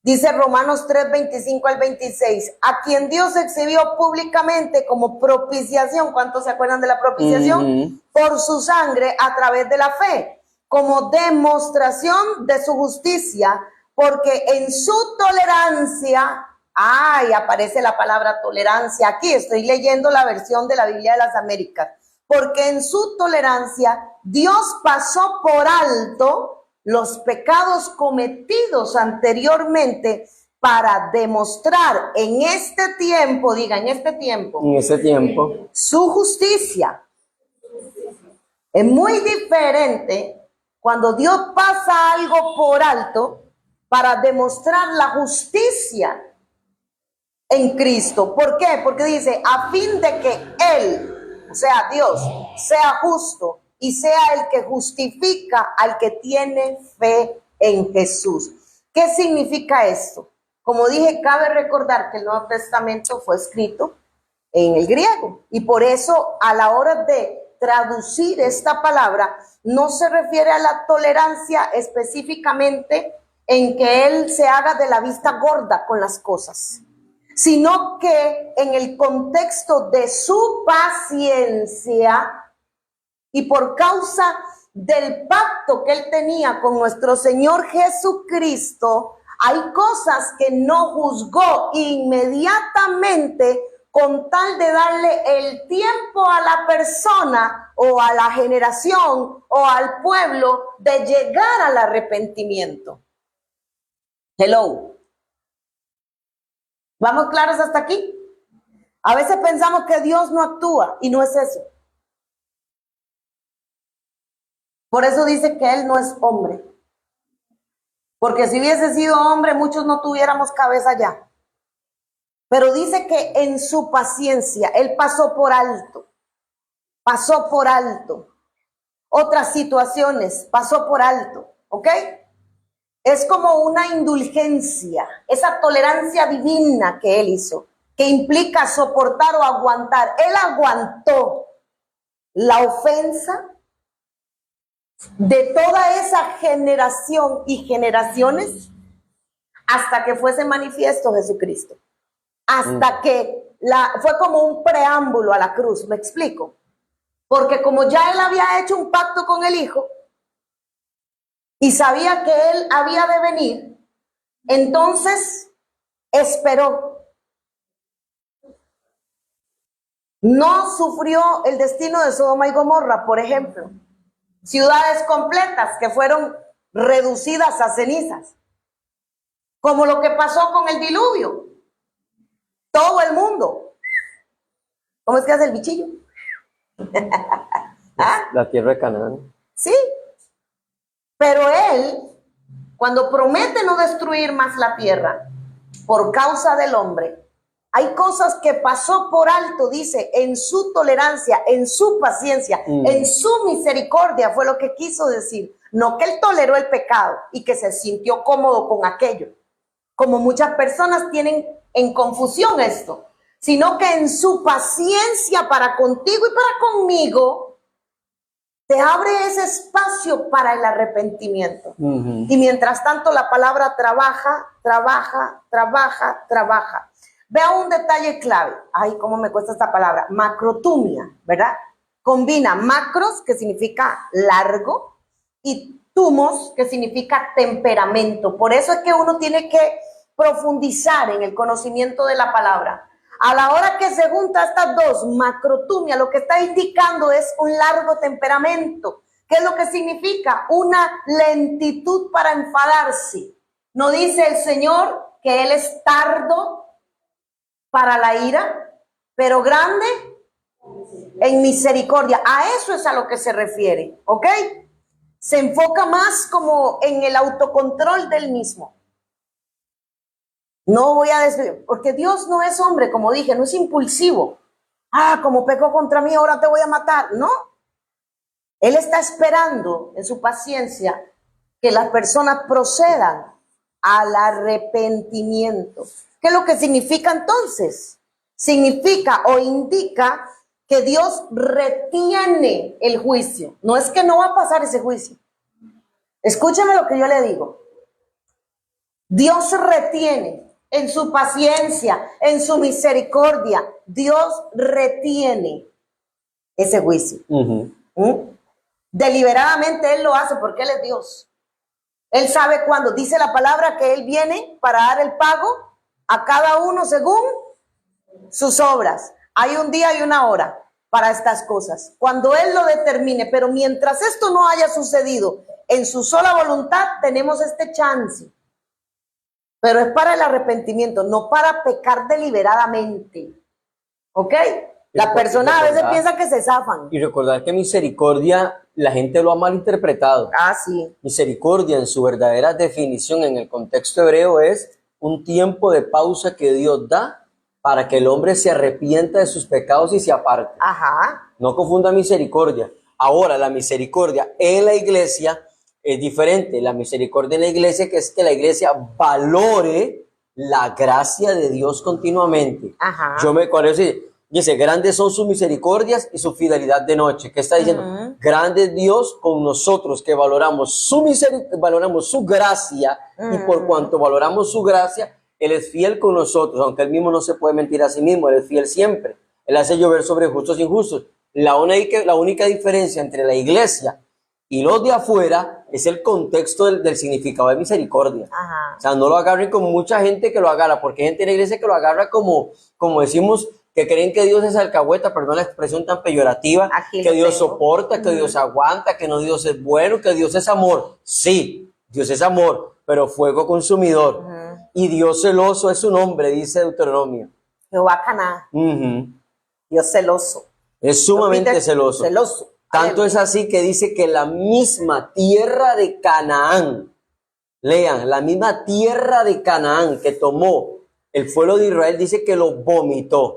Dice Romanos 3:25 al 26, a quien Dios exhibió públicamente como propiciación, ¿cuántos se acuerdan de la propiciación? Por su sangre a través de la fe, como demostración de su justicia, porque en su tolerancia, aparece la palabra tolerancia aquí, estoy leyendo la versión de la Biblia de las Américas, porque en su tolerancia Dios pasó por alto los pecados cometidos anteriormente para demostrar en este tiempo, diga, en este tiempo, su justicia. Es muy diferente cuando Dios pasa algo por alto para demostrar la justicia en Cristo. ¿Por qué? Porque dice, a fin de que Él, o sea, Dios, sea justo y sea el que justifica al que tiene fe en Jesús. ¿Qué significa esto? Como dije, cabe recordar que el Nuevo Testamento fue escrito en el griego y por eso a la hora de traducir esta palabra no se refiere a la tolerancia específicamente en que Él se haga de la vista gorda con las cosas, sino que en el contexto de su paciencia y por causa del pacto que Él tenía con nuestro Señor Jesucristo, hay cosas que no juzgó inmediatamente con tal de darle el tiempo a la persona o a la generación o al pueblo de llegar al arrepentimiento. Hello. ¿Vamos claros hasta aquí? A veces pensamos que Dios no actúa y no es eso. Por eso dice que Él no es hombre. Porque si hubiese sido hombre, muchos no tuviéramos cabeza ya. Pero dice que en su paciencia, Él pasó por alto. Pasó por alto. Otras situaciones, pasó por alto. ¿Ok? Es como una indulgencia, esa tolerancia divina que Él hizo, que implica soportar o aguantar. Él aguantó la ofensa de toda esa generación y generaciones hasta que fuese manifiesto Jesucristo. Hasta que fue como un preámbulo a la cruz, ¿me explico? Porque como ya Él había hecho un pacto con el Hijo y sabía que Él había de venir, entonces esperó. No sufrió el destino de Sodoma y Gomorra, por ejemplo. Ciudades completas que fueron reducidas a cenizas. Como lo que pasó con el diluvio. Todo el mundo. ¿Cómo es que hace el bichillo? ¿Ah? La tierra de Canaán. Sí. Pero Él, cuando promete no destruir más la tierra por causa del hombre, Hay cosas que pasó por alto, dice, en su tolerancia, en su paciencia, en su misericordia, fue lo que quiso decir. No que él toleró el pecado y que se sintió cómodo con aquello, como muchas personas tienen en confusión esto, sino que en su paciencia para contigo y para conmigo, te abre ese espacio para el arrepentimiento. Y mientras tanto la palabra trabaja, trabaja, trabaja, trabaja. Vea un detalle clave. Ay, cómo me cuesta esta palabra. Macrotumia, ¿verdad? Combina macros, que significa largo, y tumos, que significa temperamento. Por eso es que uno tiene que profundizar en el conocimiento de la palabra. A la hora que se juntan estas dos, macrotumia, lo que está indicando es un largo temperamento. ¿Qué es lo que significa? Una lentitud para enfadarse. No dice el Señor que Él es tardo para la ira, pero grande en misericordia. A eso es a lo que se refiere, ¿ok? Se enfoca más como en el autocontrol del mismo. No voy a decir, porque Dios no es hombre, como dije, no es impulsivo. Como pecó contra mí, ahora te voy a matar. No. Él está esperando en su paciencia que las personas procedan al arrepentimiento. ¿Qué es lo que significa entonces? Significa o indica que Dios retiene el juicio. No es que no va a pasar ese juicio. Escúchame lo que yo le digo. Dios retiene en su paciencia, en su misericordia. Dios retiene ese juicio. Deliberadamente Él lo hace porque Él es Dios. Él sabe cuándo. Dice la palabra que Él viene para dar el pago a cada uno según sus obras. Hay un día y una hora para estas cosas. Cuando Él lo determine, pero mientras esto no haya sucedido en su sola voluntad, tenemos este chance. Pero es para el arrepentimiento, no para pecar deliberadamente. ¿Ok? Las personas a veces piensan que se zafan. Y recordar que misericordia, la gente lo ha malinterpretado. Sí. Misericordia en su verdadera definición en el contexto hebreo es un tiempo de pausa que Dios da para que el hombre se arrepienta de sus pecados y se aparte. No confunda misericordia. Ahora, la misericordia en la iglesia es diferente. La misericordia en la iglesia que es que la iglesia valore la gracia de Dios continuamente. Cuando dice, grandes son sus misericordias y su fidelidad de noche. ¿Qué está diciendo? Grande es Dios con nosotros, que valoramos su misericordia, valoramos su gracia, y por cuanto valoramos su gracia, Él es fiel con nosotros, aunque Él mismo no se puede mentir a sí mismo, Él es fiel siempre. Él hace llover sobre justos e injustos. La única diferencia entre la iglesia y los de afuera es el contexto del significado de misericordia. O sea, no lo agarren como mucha gente que lo agarra, porque hay gente en la iglesia que lo agarra como decimos, que creen que Dios es alcahueta, perdón la expresión tan peyorativa, que Dios soporta, que Dios aguanta, que no Dios es bueno, que Dios es amor. Sí, Dios es amor, pero fuego consumidor. Y Dios celoso es su nombre, dice Deuteronomio. Jehová Caná. Dios celoso. Es sumamente celoso. Tanto es así que dice que la misma tierra de Canaán, lean, la misma tierra de Canaán que tomó el pueblo de Israel, dice que lo vomitó.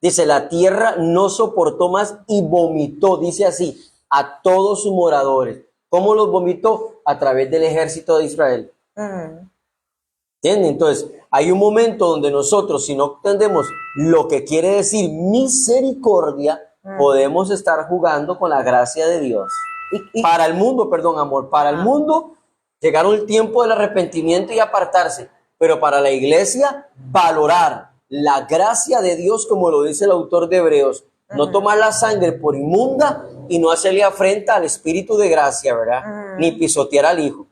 Dice, la tierra no soportó más y vomitó, dice así, a todos sus moradores. ¿Cómo los vomitó? A través del ejército de Israel. ¿Entienden? Entonces, hay un momento donde nosotros, si no entendemos lo que quiere decir misericordia, podemos estar jugando con la gracia de Dios. Para el mundo, perdón, amor, para el mundo llegaron el tiempo del arrepentimiento y apartarse. Pero para la iglesia, valorar la gracia de Dios, como lo dice el autor de Hebreos, no tomar la sangre por inmunda y no hacerle afrenta al Espíritu de gracia, ¿verdad? Ni pisotear al Hijo.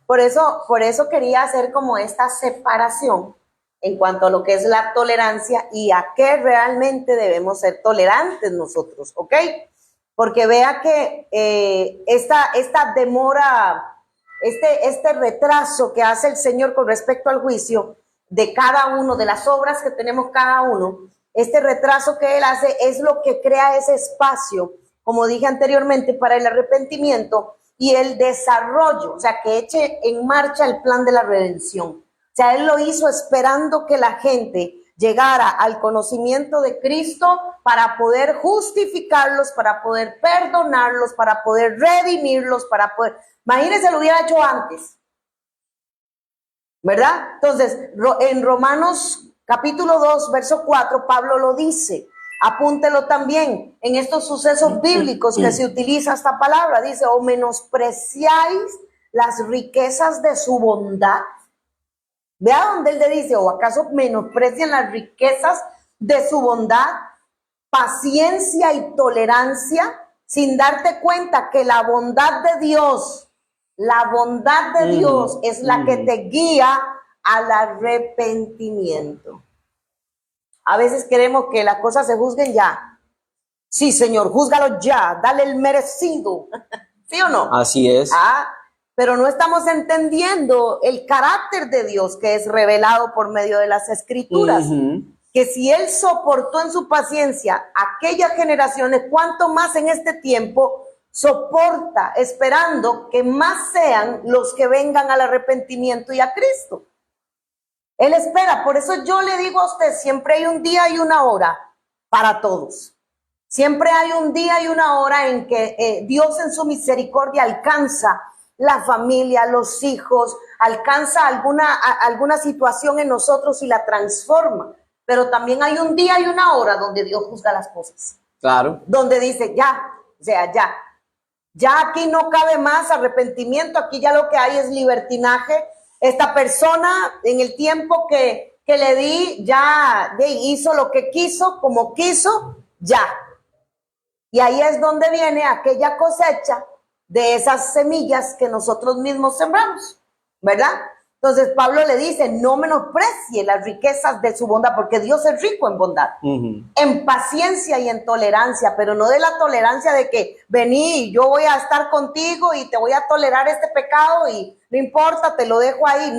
Por eso quería hacer como esta separación en cuanto a lo que es la tolerancia y a qué realmente debemos ser tolerantes nosotros, ¿ok? Porque vea que esta demora, este retraso que hace el Señor con respecto al juicio de cada uno, de las obras que tenemos cada uno, este retraso que Él hace es lo que crea ese espacio, como dije anteriormente, para el arrepentimiento y el desarrollo, o sea, que eche en marcha el plan de la redención. sea, Él lo hizo esperando que la gente llegara al conocimiento de Cristo para poder justificarlos, para poder perdonarlos, para poder redimirlos, para poder... Imagínense, lo hubiera hecho antes, ¿verdad? Entonces, en Romanos capítulo 2, verso 4, Pablo lo dice. Apúntelo también en estos sucesos bíblicos que se utiliza esta palabra. Dice, o menospreciáis las riquezas de su bondad. Vea donde él le dice, o acaso menosprecian las riquezas de su bondad, paciencia y tolerancia, sin darte cuenta que la bondad de Dios es la que te guía al arrepentimiento. A veces queremos que las cosas se juzguen ya. Sí, Señor, júzgalo ya, dale el merecido. ¿Sí o no? Así es. Pero no estamos entendiendo el carácter de Dios que es revelado por medio de las Escrituras. Que si Él soportó en su paciencia aquellas generaciones, cuánto más en este tiempo soporta, esperando que más sean los que vengan al arrepentimiento y a Cristo. Él espera, por eso yo le digo a usted, siempre hay un día y una hora para todos. Siempre hay un día y una hora en que Dios en su misericordia alcanza la familia, los hijos, alcanza alguna situación en nosotros y la transforma. Pero también hay un día y una hora donde Dios juzga las cosas. Claro. Donde dice, ya, o sea, ya aquí no cabe más arrepentimiento, aquí ya lo que hay es libertinaje. Esta persona en el tiempo que le di ya hizo lo que quiso, como quiso, ya. Y ahí es donde viene aquella cosecha de esas semillas que nosotros mismos sembramos, ¿verdad? Entonces Pablo le dice, no menosprecie las riquezas de su bondad, porque Dios es rico en bondad, en paciencia y en tolerancia, pero no de la tolerancia de que vení, yo voy a estar contigo y te voy a tolerar este pecado y no importa, te lo dejo ahí.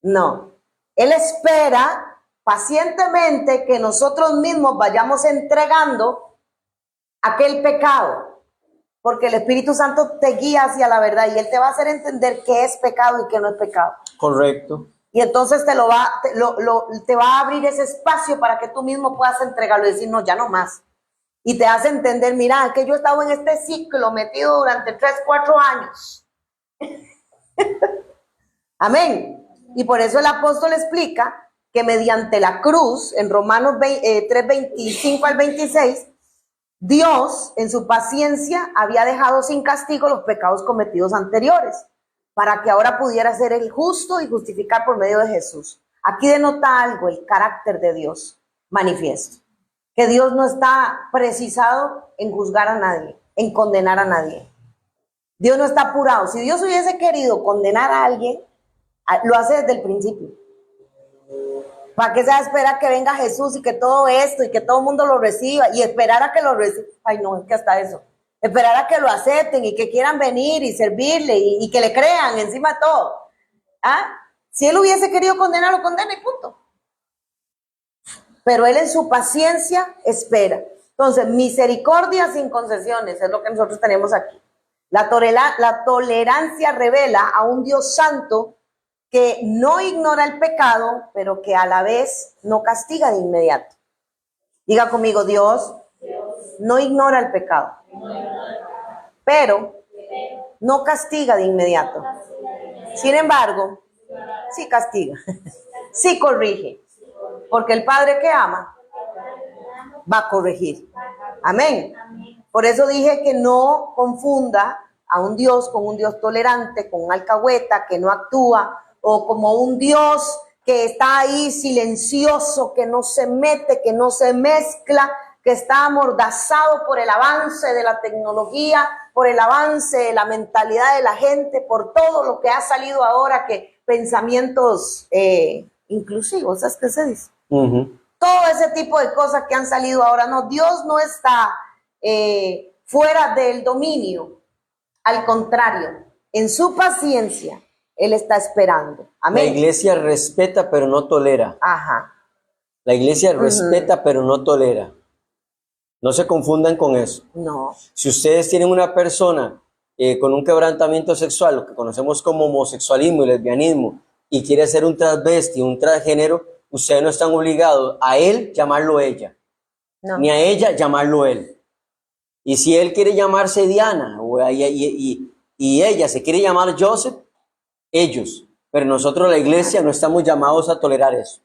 No. Él espera pacientemente que nosotros mismos vayamos entregando aquel pecado, porque el Espíritu Santo te guía hacia la verdad y Él te va a hacer entender qué es pecado y qué no es pecado. Correcto. Y entonces te va a abrir ese espacio para que tú mismo puedas entregarlo y decir, no, ya no más. Y te hace entender, mira, que yo he estado en este ciclo metido durante 3, 4 años. Amén. Y por eso el apóstol explica que mediante la cruz, en Romanos 3, 25 al 26, Dios, en su paciencia, había dejado sin castigo los pecados cometidos anteriores, para que ahora pudiera ser el justo y justificar por medio de Jesús. Aquí denota algo, el carácter de Dios manifiesto, que Dios no está precisado en juzgar a nadie, en condenar a nadie. Dios no está apurado. Si Dios hubiese querido condenar a alguien, lo hace desde el principio. ¿Para qué se va a esperar que venga Jesús y que todo esto y que todo el mundo lo reciba y esperar a que lo reciba? Ay, no, es que hasta eso. Esperar a que lo acepten y que quieran venir y servirle y que le crean encima de todo. Si Él hubiese querido condenar, lo condena y punto. Pero Él en su paciencia espera. Entonces, misericordia sin concesiones es lo que nosotros tenemos aquí. La tolerancia revela a un Dios santo que no ignora el pecado, pero que a la vez no castiga de inmediato. Diga conmigo, Dios no ignora el pecado, pero no castiga de inmediato. Sin embargo, sí castiga, sí corrige, porque el Padre que ama va a corregir. Amén. Por eso dije que no confunda a un Dios con un Dios tolerante, con un alcahueta que no actúa, o como un Dios que está ahí silencioso, que no se mete, que no se mezcla, que está amordazado por el avance de la tecnología, por el avance de la mentalidad de la gente, por todo lo que ha salido ahora, que pensamientos inclusivos, ¿sabes qué se dice? Todo ese tipo de cosas que han salido ahora. No, Dios no está fuera del dominio, al contrario, en su paciencia, Él está esperando. Amén. La iglesia respeta, pero no tolera. La iglesia respeta, pero no tolera. No se confundan con eso. No. Si ustedes tienen una persona con un quebrantamiento sexual, lo que conocemos como homosexualismo y lesbianismo, y quiere ser un transvesti, un transgénero, ustedes no están obligados a él llamarlo ella, No. ni a ella llamarlo él. Y si él quiere llamarse Diana y ella se quiere llamar Joseph, ellos. Pero nosotros, la iglesia, no estamos llamados a tolerar eso.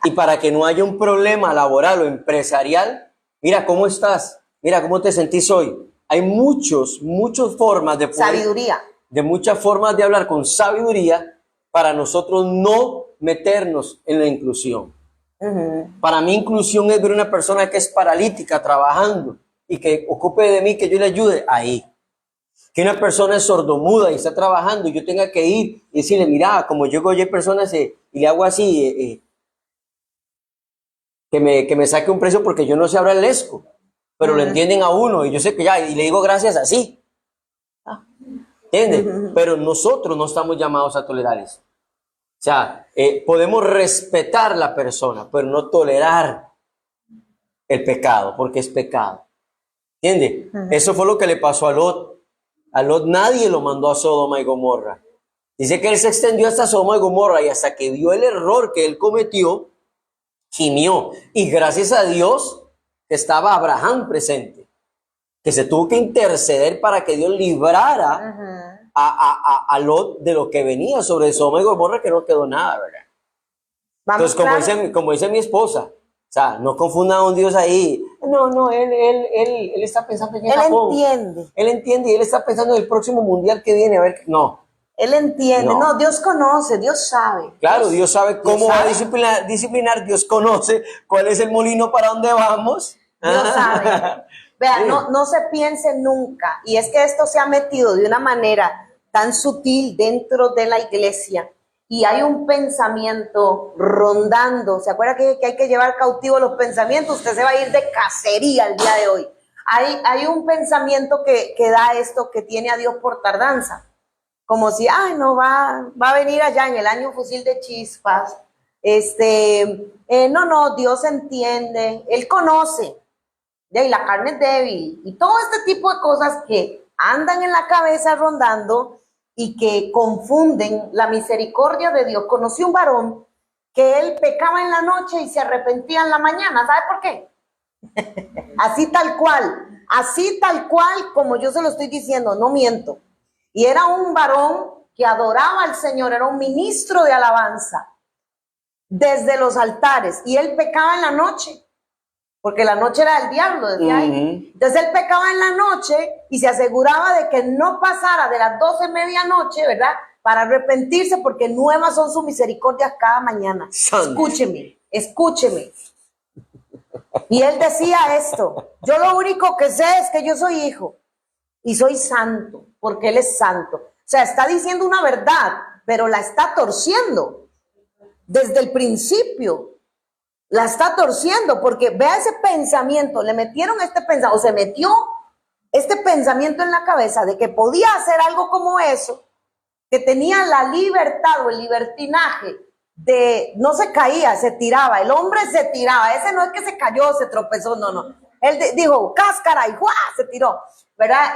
Y para que no haya un problema laboral o empresarial, mira cómo estás, mira cómo te sentís hoy. Hay muchas formas de poder, Sabiduría. de muchas formas de hablar con sabiduría para nosotros no meternos en la inclusión. Para mí inclusión es ver una persona que es paralítica trabajando y que ocupe de mí, que yo le ayude ahí. Que una persona es sordomuda y está trabajando y yo tenga que ir y decirle, mira, como yo hay personas y le hago así, que me saque un precio porque yo no sé hablar lesco, pero lo entienden a uno y yo sé que ya, y le digo gracias así. ¿Entiendes? Pero nosotros no estamos llamados a tolerar eso. O sea, podemos respetar la persona, pero no tolerar el pecado, porque es pecado. ¿Entiendes? Eso fue lo que le pasó a Lot. A Lot nadie lo mandó a Sodoma y Gomorra. Dice que él se extendió hasta Sodoma y Gomorra y hasta que vio el error que él cometió, gimió. Y gracias a Dios que estaba Abraham presente, que se tuvo que interceder para que Dios librara a Lot de lo que venía sobre Sodoma y Gomorra, que no quedó nada, ¿verdad? Vamos, Entonces, como dice mi esposa, o sea, no confundan a un Dios ahí. No, él está pensando en Japón. Entiende. Él entiende y él está pensando en el próximo mundial que viene. A ver, no. Él entiende. No, Dios conoce, Dios sabe. Claro, Dios sabe cómo Dios va sabe. a disciplinar. Dios conoce cuál es el molino para dónde vamos. Dios sabe. Vea, no se piense nunca. Y es que esto se ha metido de una manera tan sutil dentro de la iglesia. Y hay un pensamiento rondando. ¿Se acuerda que hay que llevar cautivo los pensamientos? Usted se va a ir de cacería el día de hoy. Hay un pensamiento que da esto, que tiene a Dios por tardanza. Como si, no, va a venir allá en el año fusil de chispas. No, Dios entiende. Él conoce. Y la carne es débil. Y todo este tipo de cosas que andan en la cabeza rondando y que confunden la misericordia de Dios. Conocí un varón que él pecaba en la noche y se arrepentía en la mañana. ¿Sabe por qué? Así tal cual como yo se lo estoy diciendo, no miento. Y era un varón que adoraba al Señor, era un ministro de alabanza desde los altares, y él pecaba en la noche, porque la noche era del diablo, decía ahí. Entonces él pecaba en la noche y se aseguraba de que no pasara de las 12 medianoche, ¿verdad? Para arrepentirse, porque nuevas son sus misericordias cada mañana. Escúcheme. Y él decía esto: yo lo único que sé es que yo soy hijo y soy santo, porque él es santo. O sea, está diciendo una verdad, pero la está torciendo desde el principio. La está torciendo, porque vea ese pensamiento, le metieron este pensamiento, o se metió este pensamiento en la cabeza de que podía hacer algo como eso, que tenía la libertad o el libertinaje de, no se caía, se tiraba, el hombre se tiraba, ese no es que se cayó, se tropezó, no. Él dijo, cáscara, y ¡guau! Se tiró, ¿verdad?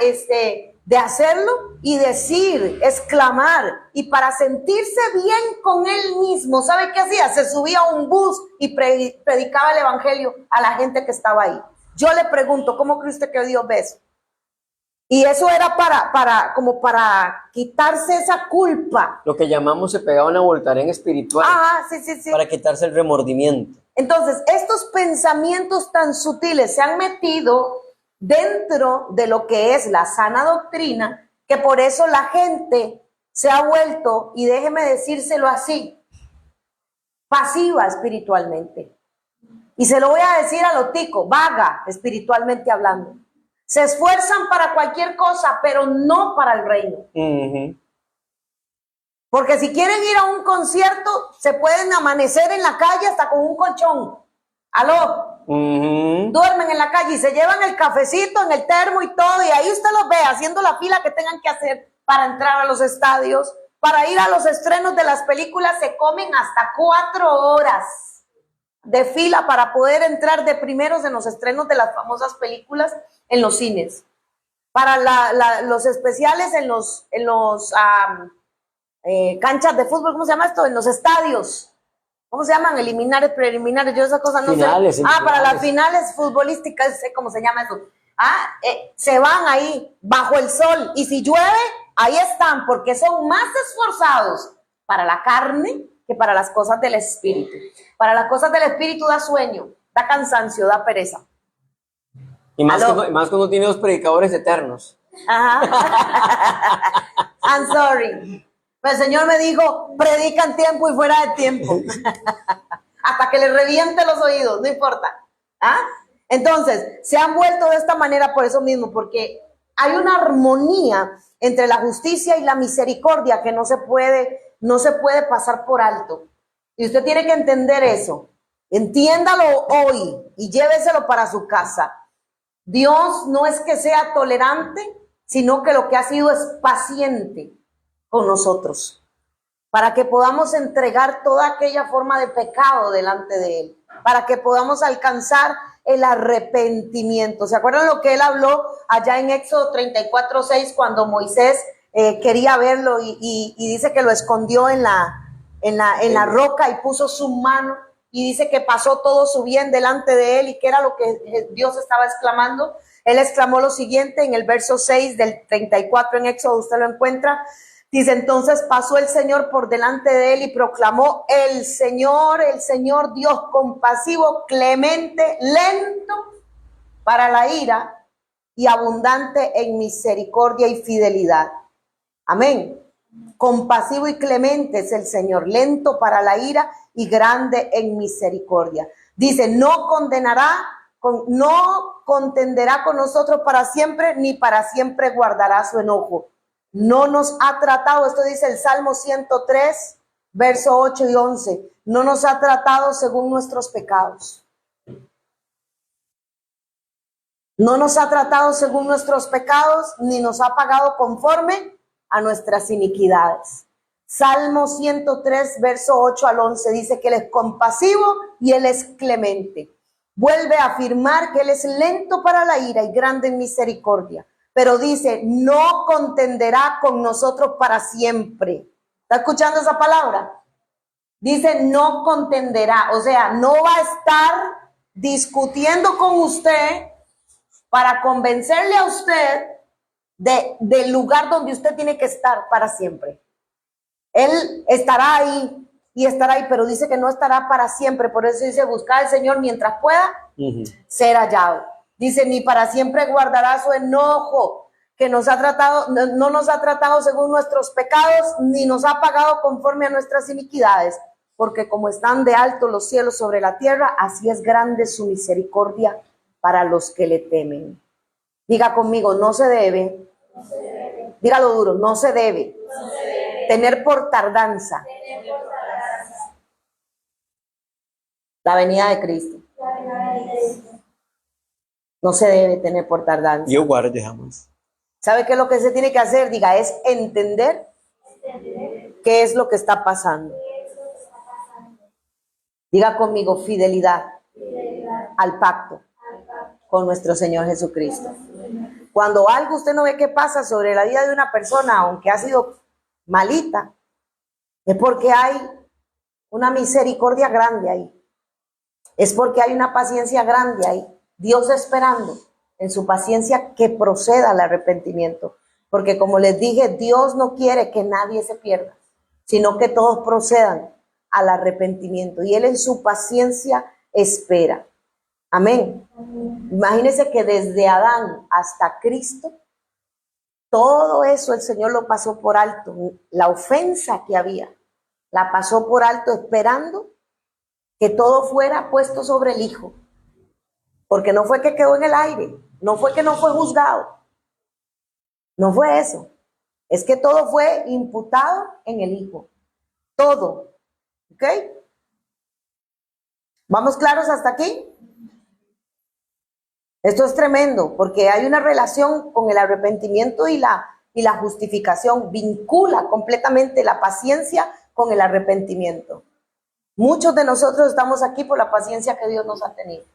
De hacerlo y decir, exclamar, y para sentirse bien con él mismo, ¿sabe qué hacía? Se subía a un bus y predicaba el evangelio a la gente que estaba ahí. Yo le pregunto, ¿cómo cree usted que Dios ve eso? Y eso era como para quitarse esa culpa. Lo que llamamos, se pegaba una voltaren espiritual. Sí. Para quitarse el remordimiento. Entonces, estos pensamientos tan sutiles se han metido dentro de lo que es la sana doctrina, que por eso la gente se ha vuelto, y déjeme decírselo así, pasiva espiritualmente. Y se lo voy a decir a lo tico, vaga espiritualmente hablando. Se esfuerzan para cualquier cosa, pero no para el reino. Porque si quieren ir a un concierto, se pueden amanecer en la calle hasta con un colchón. ¿Aló? Duermen en la calle y se llevan el cafecito en el termo y todo, y ahí usted los ve haciendo la fila que tengan que hacer para entrar a los estadios, para ir a los estrenos de las películas. Se comen hasta 4 horas de fila para poder entrar de primeros en los estrenos de las famosas películas en los cines. Para los especiales en los canchas de fútbol, ¿cómo se llama esto? En los estadios. ¿Cómo se llaman? Eliminares, preliminares, yo esas cosas no Finales, sé. semifinales. Para las finales futbolísticas, sé cómo se llama eso. Se van ahí, bajo el sol, y si llueve, ahí están, porque son más esforzados para la carne que para las cosas del espíritu. Para las cosas del espíritu da sueño, da cansancio, da pereza. Y más cuando tiene dos predicadores eternos. Ajá. I'm sorry. Pero el Señor me dijo, predica en tiempo y fuera de tiempo. Hasta que le reviente los oídos, no importa. Entonces, se han vuelto de esta manera por eso mismo, porque hay una armonía entre la justicia y la misericordia que no se puede pasar por alto. Y usted tiene que entender eso. Entiéndalo hoy y lléveselo para su casa. Dios no es que sea tolerante, sino que lo que ha sido es paciente con nosotros, para que podamos entregar toda aquella forma de pecado delante de Él, para que podamos alcanzar el arrepentimiento. ¿Se acuerdan lo que Él habló allá en Éxodo 34:6 cuando Moisés quería verlo y dice que lo escondió en la roca y puso su mano y dice que pasó todo su bien delante de Él? ¿Y qué era lo que Dios estaba exclamando? Él exclamó lo siguiente en el verso 6 del 34 en Éxodo, usted lo encuentra. Dice, entonces pasó el Señor por delante de él y proclamó, el Señor Dios compasivo, clemente, lento para la ira y abundante en misericordia y fidelidad. Amén. Compasivo y clemente es el Señor, lento para la ira y grande en misericordia. Dice, no contenderá con nosotros para siempre, ni para siempre guardará su enojo. No nos ha tratado, esto dice el Salmo 103, verso 8 y 11, no nos ha tratado según nuestros pecados. No nos ha tratado según nuestros pecados, ni nos ha pagado conforme a nuestras iniquidades. Salmo 103, verso 8 al 11, dice que Él es compasivo y Él es clemente. Vuelve a afirmar que Él es lento para la ira y grande en misericordia. Pero dice, no contenderá con nosotros para siempre. ¿Está escuchando esa palabra? Dice, no contenderá. O sea, no va a estar discutiendo con usted para convencerle a usted del lugar donde usted tiene que estar para siempre. Él estará ahí y estará ahí, pero dice que no estará para siempre. Por eso dice, buscar al Señor mientras pueda ser hallado. Dice, ni para siempre guardará su enojo, que nos ha tratado, no nos ha tratado según nuestros pecados, ni nos ha pagado conforme a nuestras iniquidades, porque como están de alto los cielos sobre la tierra, así es grande su misericordia para los que le temen. Diga conmigo, no se debe, dígalo duro, no se debe, tener por tardanza la venida de Cristo. No se debe tener por tardanza. Yo guarde jamás. ¿Sabe qué es lo que se tiene que hacer? Diga, es entender qué es lo que está pasando. Diga conmigo, fidelidad al pacto con nuestro Señor Jesucristo. Cuando algo usted no ve qué pasa sobre la vida de una persona, aunque ha sido malita, es porque hay una misericordia grande ahí. Es porque hay una paciencia grande ahí. Dios esperando en su paciencia que proceda al arrepentimiento. Porque como les dije, Dios no quiere que nadie se pierda, sino que todos procedan al arrepentimiento. Y Él en su paciencia espera. Amén. Imagínense que desde Adán hasta Cristo, todo eso el Señor lo pasó por alto. La ofensa que había, la pasó por alto esperando que todo fuera puesto sobre el Hijo. Porque no fue que quedó en el aire, no fue que no fue juzgado, no fue eso. Es que todo fue imputado en el Hijo, todo, ¿ok? ¿Vamos claros hasta aquí? Esto es tremendo, porque hay una relación con el arrepentimiento y la justificación, vincula completamente la paciencia con el arrepentimiento. Muchos de nosotros estamos aquí por la paciencia que Dios nos ha tenido.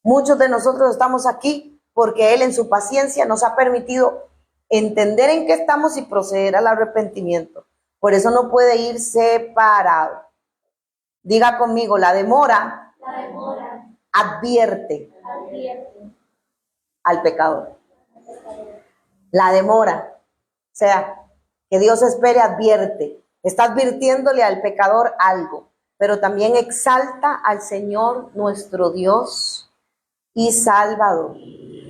Muchos de nosotros estamos aquí porque Él en su paciencia nos ha permitido entender en qué estamos y proceder al arrepentimiento. Por eso no puede ir separado. Diga conmigo, la demora advierte al pecador. La demora, o sea, que Dios espere, advierte. Está advirtiéndole al pecador algo, pero también exalta al Señor nuestro Dios y Salvador.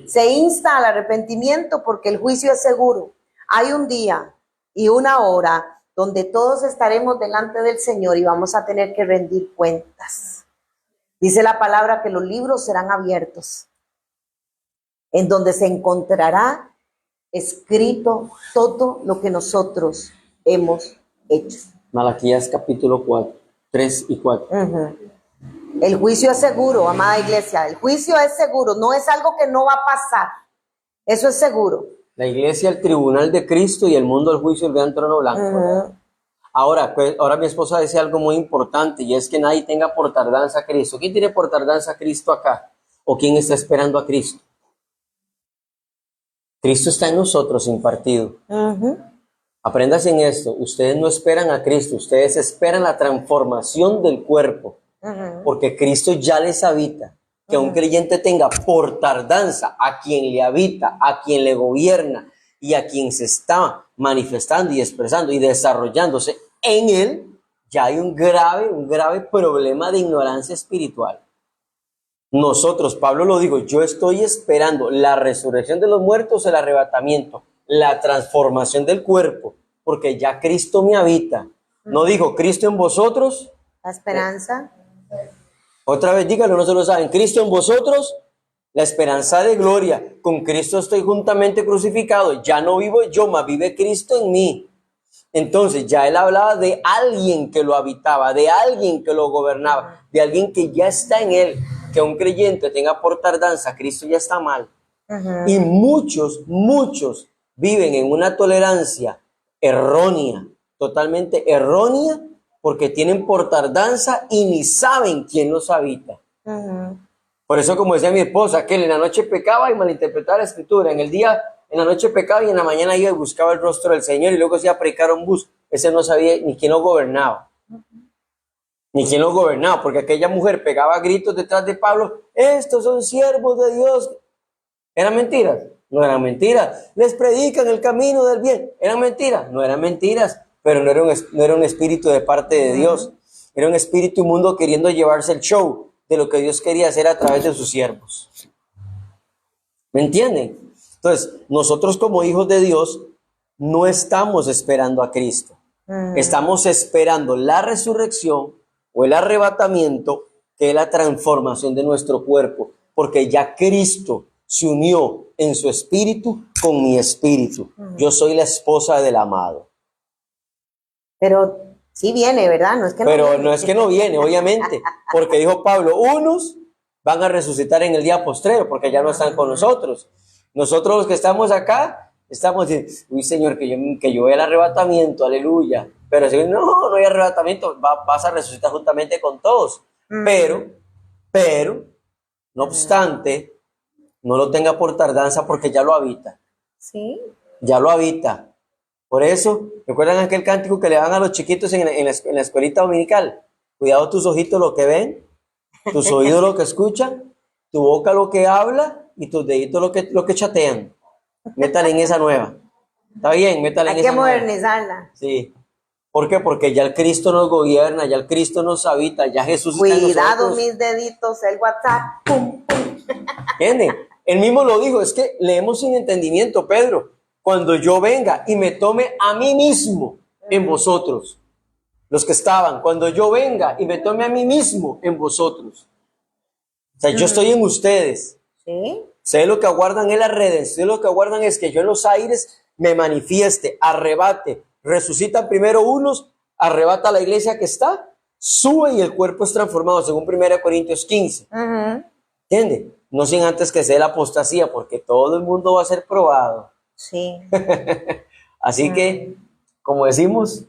Se insta al arrepentimiento porque el juicio es seguro. Hay un día y una hora donde todos estaremos delante del Señor y vamos a tener que rendir cuentas. Dice la palabra que los libros serán abiertos, en donde se encontrará escrito todo lo que nosotros hemos hecho. Malaquías capítulo 4, 3 y 4. El juicio es seguro, amada iglesia. El juicio es seguro, no es algo que no va a pasar. Eso es seguro. La iglesia, el tribunal de Cristo, y el mundo, el juicio, el gran trono blanco. Ahora mi esposa decía algo muy importante, y es que nadie tenga por tardanza a Cristo. ¿Quién tiene por tardanza a Cristo acá? ¿O quién está esperando a Cristo? Cristo está en nosotros sin partido. Aprendas en esto. Ustedes no esperan a Cristo, ustedes esperan la transformación del cuerpo. Porque Cristo ya les habita. Que un creyente tenga por tardanza a quien le habita, a quien le gobierna y a quien se está manifestando y expresando y desarrollándose en él, ya hay un grave problema de ignorancia espiritual. Nosotros, Pablo lo dijo, yo estoy esperando la resurrección de los muertos, el arrebatamiento, la transformación del cuerpo, porque ya Cristo me habita. No dijo, Cristo en vosotros. La esperanza. Otra vez díganlo, no se lo saben. Cristo en vosotros, la esperanza de gloria. Con Cristo estoy juntamente crucificado. Ya no vivo yo, mas vive Cristo en mí. Entonces ya él hablaba de alguien que lo habitaba, de alguien que lo gobernaba, de alguien que ya está en él. Que un creyente tenga por tardanza, Cristo ya está mal. Y muchos viven en una tolerancia errónea, totalmente errónea, porque tienen por tardanza y ni saben quién los habita. Por eso, como decía mi esposa, que él en la noche pecaba y malinterpretaba la escritura. En el día, en la noche pecaba y en la mañana iba y buscaba el rostro del Señor y luego se iba a predicar un bus. Ese no sabía ni quién lo gobernaba. Ni quién lo gobernaba, porque aquella mujer pegaba gritos detrás de Pablo. Estos son siervos de Dios. ¿Eran mentiras? No eran mentiras. Les predican el camino del bien. ¿Eran mentiras? No eran mentiras. Pero no era un espíritu de parte de Dios. Era un espíritu inmundo queriendo llevarse el show de lo que Dios quería hacer a través de sus siervos. ¿Me entienden? Entonces, nosotros como hijos de Dios no estamos esperando a Cristo. Estamos esperando la resurrección o el arrebatamiento, que es la transformación de nuestro cuerpo. Porque ya Cristo se unió en su espíritu con mi espíritu. Yo soy la esposa del amado. Pero sí viene, ¿verdad? No es que no Pero viene. no es que no viene, obviamente, porque dijo Pablo, unos van a resucitar en el día postrero, porque ya no están con nosotros. Nosotros los que estamos acá, estamos diciendo, uy Señor, que yo vea el arrebatamiento, aleluya. Pero si no hay arrebatamiento, vas a resucitar juntamente con todos. Pero, no obstante, no lo tenga por tardanza porque ya lo habita. Sí. Ya lo habita. Por eso, ¿recuerdan aquel cántico que le dan a los chiquitos en la escuelita dominical? Cuidado tus ojitos lo que ven, tus oídos lo que escuchan, tu boca lo que habla y tus deditos lo que chatean. Métale en esa nueva. ¿Está bien? Métale en esa nueva. Hay que modernizarla. Sí. ¿Por qué? Porque ya el Cristo nos gobierna, ya el Cristo nos habita, ya Jesús está en nosotros. Cuidado mis deditos, el WhatsApp. Pum, pum. ¿Entienden? Él mismo lo dijo, es que leemos sin entendimiento, Pedro. Cuando yo venga y me tome a mí mismo en vosotros, los que estaban, cuando yo venga y me tome a mí mismo en vosotros. O sea, yo estoy en ustedes. Sí. Ustedes lo que aguardan es la redención, lo que aguardan es que yo en los aires me manifieste, arrebate, resucitan primero unos, arrebata a la iglesia que está, sube y el cuerpo es transformado, según 1 Corintios 15. ¿Entiende? No sin antes que sea la apostasía, porque todo el mundo va a ser probado. Sí. Así que, como decimos,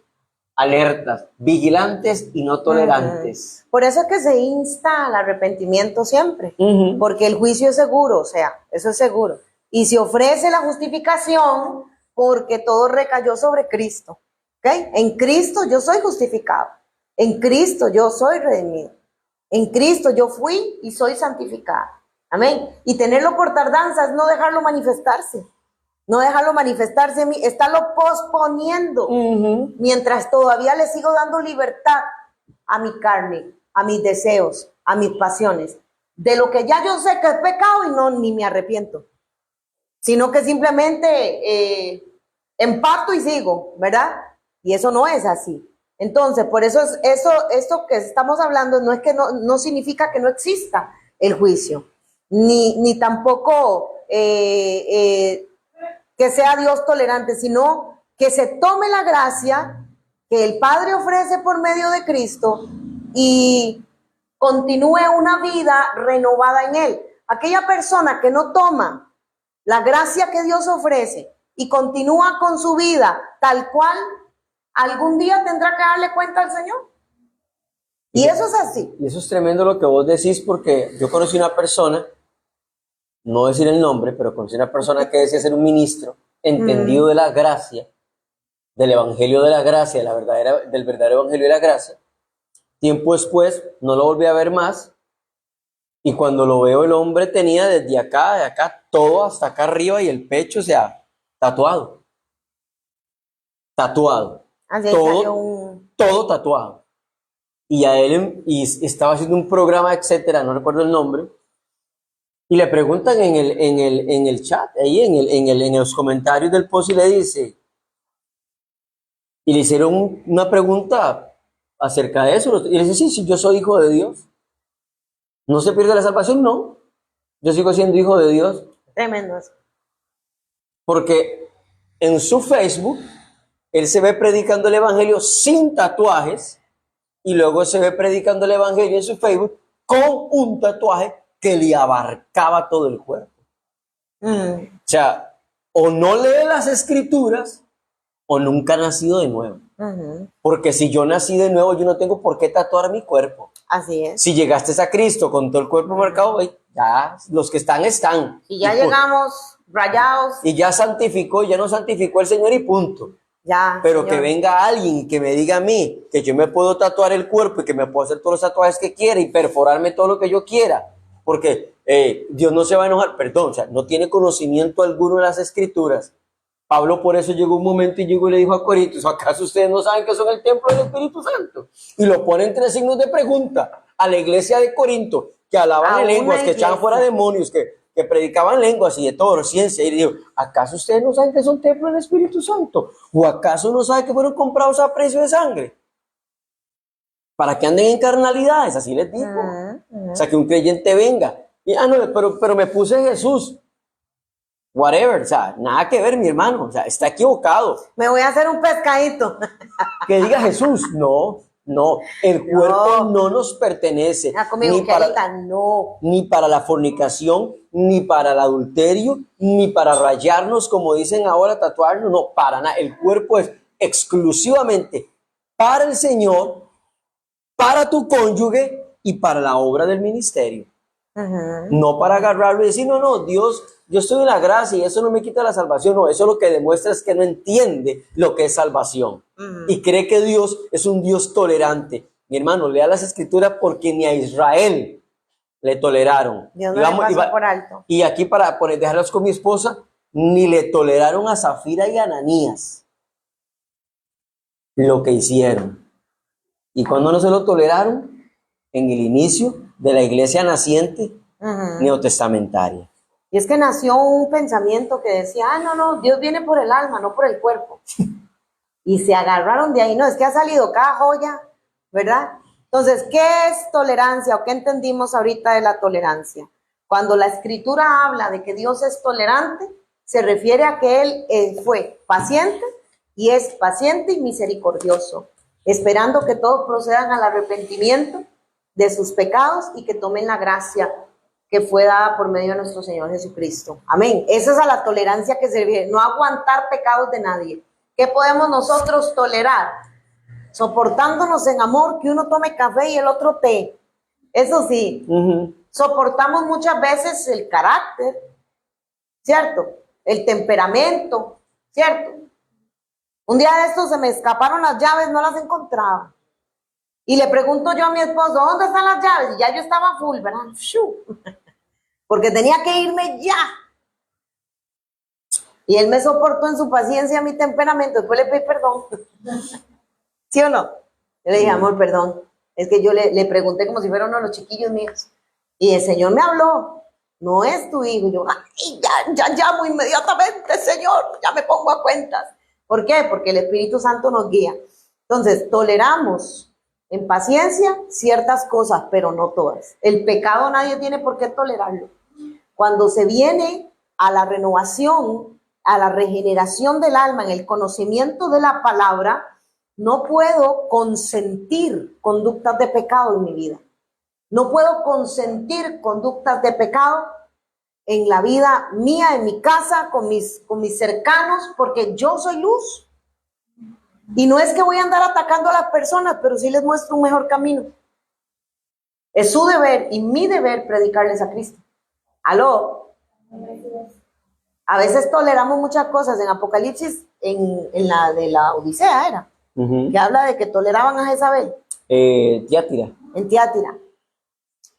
alertas, vigilantes y no tolerantes. Por eso es que se insta al arrepentimiento siempre, porque el juicio es seguro, o sea, eso es seguro. Y se ofrece la justificación porque todo recayó sobre Cristo. ¿Ok? En Cristo yo soy justificado. En Cristo yo soy redimido. En Cristo yo fui y soy santificado. Amén. Y tenerlo por tardanza es no dejarlo manifestarse. No dejarlo manifestarse en mí, estarlo posponiendo. Mientras todavía le sigo dando libertad a mi carne, a mis deseos, a mis pasiones. De lo que ya yo sé que es pecado y no, ni me arrepiento. Sino que simplemente empato y sigo, ¿verdad? Y eso no es así. Entonces, por eso esto que estamos hablando no es que no significa que no exista el juicio, ni tampoco que sea Dios tolerante, sino que se tome la gracia que el Padre ofrece por medio de Cristo y continúe una vida renovada en Él. Aquella persona que no toma la gracia que Dios ofrece y continúa con su vida tal cual, algún día tendrá que darle cuenta al Señor. Y eso es así. Y eso es tremendo lo que vos decís, porque yo conocí una persona, no decir el nombre, pero conocí una persona que decía ser un ministro entendido de la gracia, del evangelio de la gracia, del verdadero evangelio de la gracia. Tiempo después no lo volví a ver más, y cuando lo veo, el hombre tenía desde acá, de acá, todo hasta acá arriba, y el pecho, o sea, tatuado. Así Todo tatuado. Y a él, y estaba haciendo un programa, etcétera, no recuerdo el nombre, y le preguntan en el chat, ahí en los comentarios del post, y le hicieron una pregunta acerca de eso, y le dice, sí, yo soy hijo de Dios. ¿No se pierde la salvación? No. Yo sigo siendo hijo de Dios. Tremendo eso. Porque en su Facebook, él se ve predicando el evangelio sin tatuajes, y luego se ve predicando el evangelio en su Facebook con un tatuaje que le abarcaba todo el cuerpo. O sea, o no lee las escrituras o nunca ha nacido de nuevo. Porque si yo nací de nuevo, yo no tengo por qué tatuar mi cuerpo. Así es. Si llegaste a Cristo con todo el cuerpo marcado, ya los que están. Y ya llegamos rayados. Y ya santificó, ya nos santificó el Señor y punto. Ya, pero Señor, que venga alguien y que me diga a mí que yo me puedo tatuar el cuerpo y que me puedo hacer todos los tatuajes que quiera y perforarme todo lo que yo quiera, porque Dios no se va a enojar, perdón, o sea, no tiene conocimiento alguno de las escrituras. Pablo por eso llegó un momento y llegó y le dijo a Corintios, ¿acaso ustedes no saben que son el templo del Espíritu Santo? Y lo pone entre signos de pregunta a la iglesia de Corinto, que hablaban en lenguas, que echaban fuera demonios, que predicaban lenguas y de todo, ciencia, y digo, ¿acaso ustedes no saben que son templo del Espíritu Santo? ¿O acaso no saben que fueron comprados a precio de sangre? Para que anden en carnalidades, así les digo. O sea, que un creyente venga, y, no, pero me puse Jesús, whatever, o sea, nada que ver, mi hermano, o sea, está equivocado. me voy a hacer un pescadito. Que diga Jesús, no, el cuerpo no nos pertenece, ni para la fornicación, ni para el adulterio, ni para rayarnos, como dicen ahora, tatuarnos, no, para nada. El cuerpo es exclusivamente para el Señor, para tu cónyuge y para la obra del ministerio. No para agarrarlo y decir, no, Dios, yo estoy en la gracia y eso no me quita la salvación. No, eso lo que demuestra es que no entiende lo que es salvación. Y cree que Dios es un Dios tolerante. Mi hermano, lea las escrituras, porque ni a Israel le toleraron. Dios no le pasó por alto. Y aquí para dejarlos con mi esposa, ni le toleraron a Zafira y a Ananías lo que hicieron. ¿Y cuándo no se lo toleraron? En el inicio de la iglesia naciente neotestamentaria. Y es que nació un pensamiento que decía, no, Dios viene por el alma, no por el cuerpo. Y se agarraron de ahí. No, es que ha salido cada joya, ¿verdad? Entonces, ¿qué es tolerancia o qué entendimos ahorita de la tolerancia? Cuando la escritura habla de que Dios es tolerante, se refiere a que Él fue paciente y es paciente y misericordioso, esperando que todos procedan al arrepentimiento de sus pecados y que tomen la gracia que fue dada por medio de nuestro Señor Jesucristo. Amén. Esa es a la tolerancia que se refiere, no aguantar pecados de nadie. ¿Qué podemos nosotros tolerar? Soportándonos en amor, que uno tome café y el otro té. Eso sí, soportamos muchas veces el carácter, ¿cierto? El temperamento, ¿cierto? Un día de estos se me escaparon las llaves, no las encontraba. Y le pregunto yo a mi esposo, ¿dónde están las llaves? Y ya yo estaba full, ¿verdad? Porque tenía que irme ya. Y él me soportó en su paciencia, mi temperamento. Después le pedí perdón. ¿Sí o no? Yo le dije, amor, perdón. Es que yo le pregunté como si fuera uno de los chiquillos míos. Y el Señor me habló. No es tu hijo. Y yo, ay, ya llamo inmediatamente, Señor. Ya me pongo a cuentas. ¿Por qué? Porque el Espíritu Santo nos guía. Entonces, toleramos en paciencia ciertas cosas, pero no todas. El pecado nadie tiene por qué tolerarlo. Cuando se viene a la renovación, a la regeneración del alma, en el conocimiento de la palabra, no puedo consentir conductas de pecado en mi vida. No puedo consentir conductas de pecado en la vida mía, en mi casa, con mis cercanos, porque yo soy luz. Y no es que voy a andar atacando a las personas, pero sí les muestro un mejor camino. Es su deber y mi deber predicarles a Cristo. ¿Aló? A veces toleramos muchas cosas. En Apocalipsis, en la de la Odisea era, que habla de que toleraban a Jezabel. Tiátira. En Tiátira.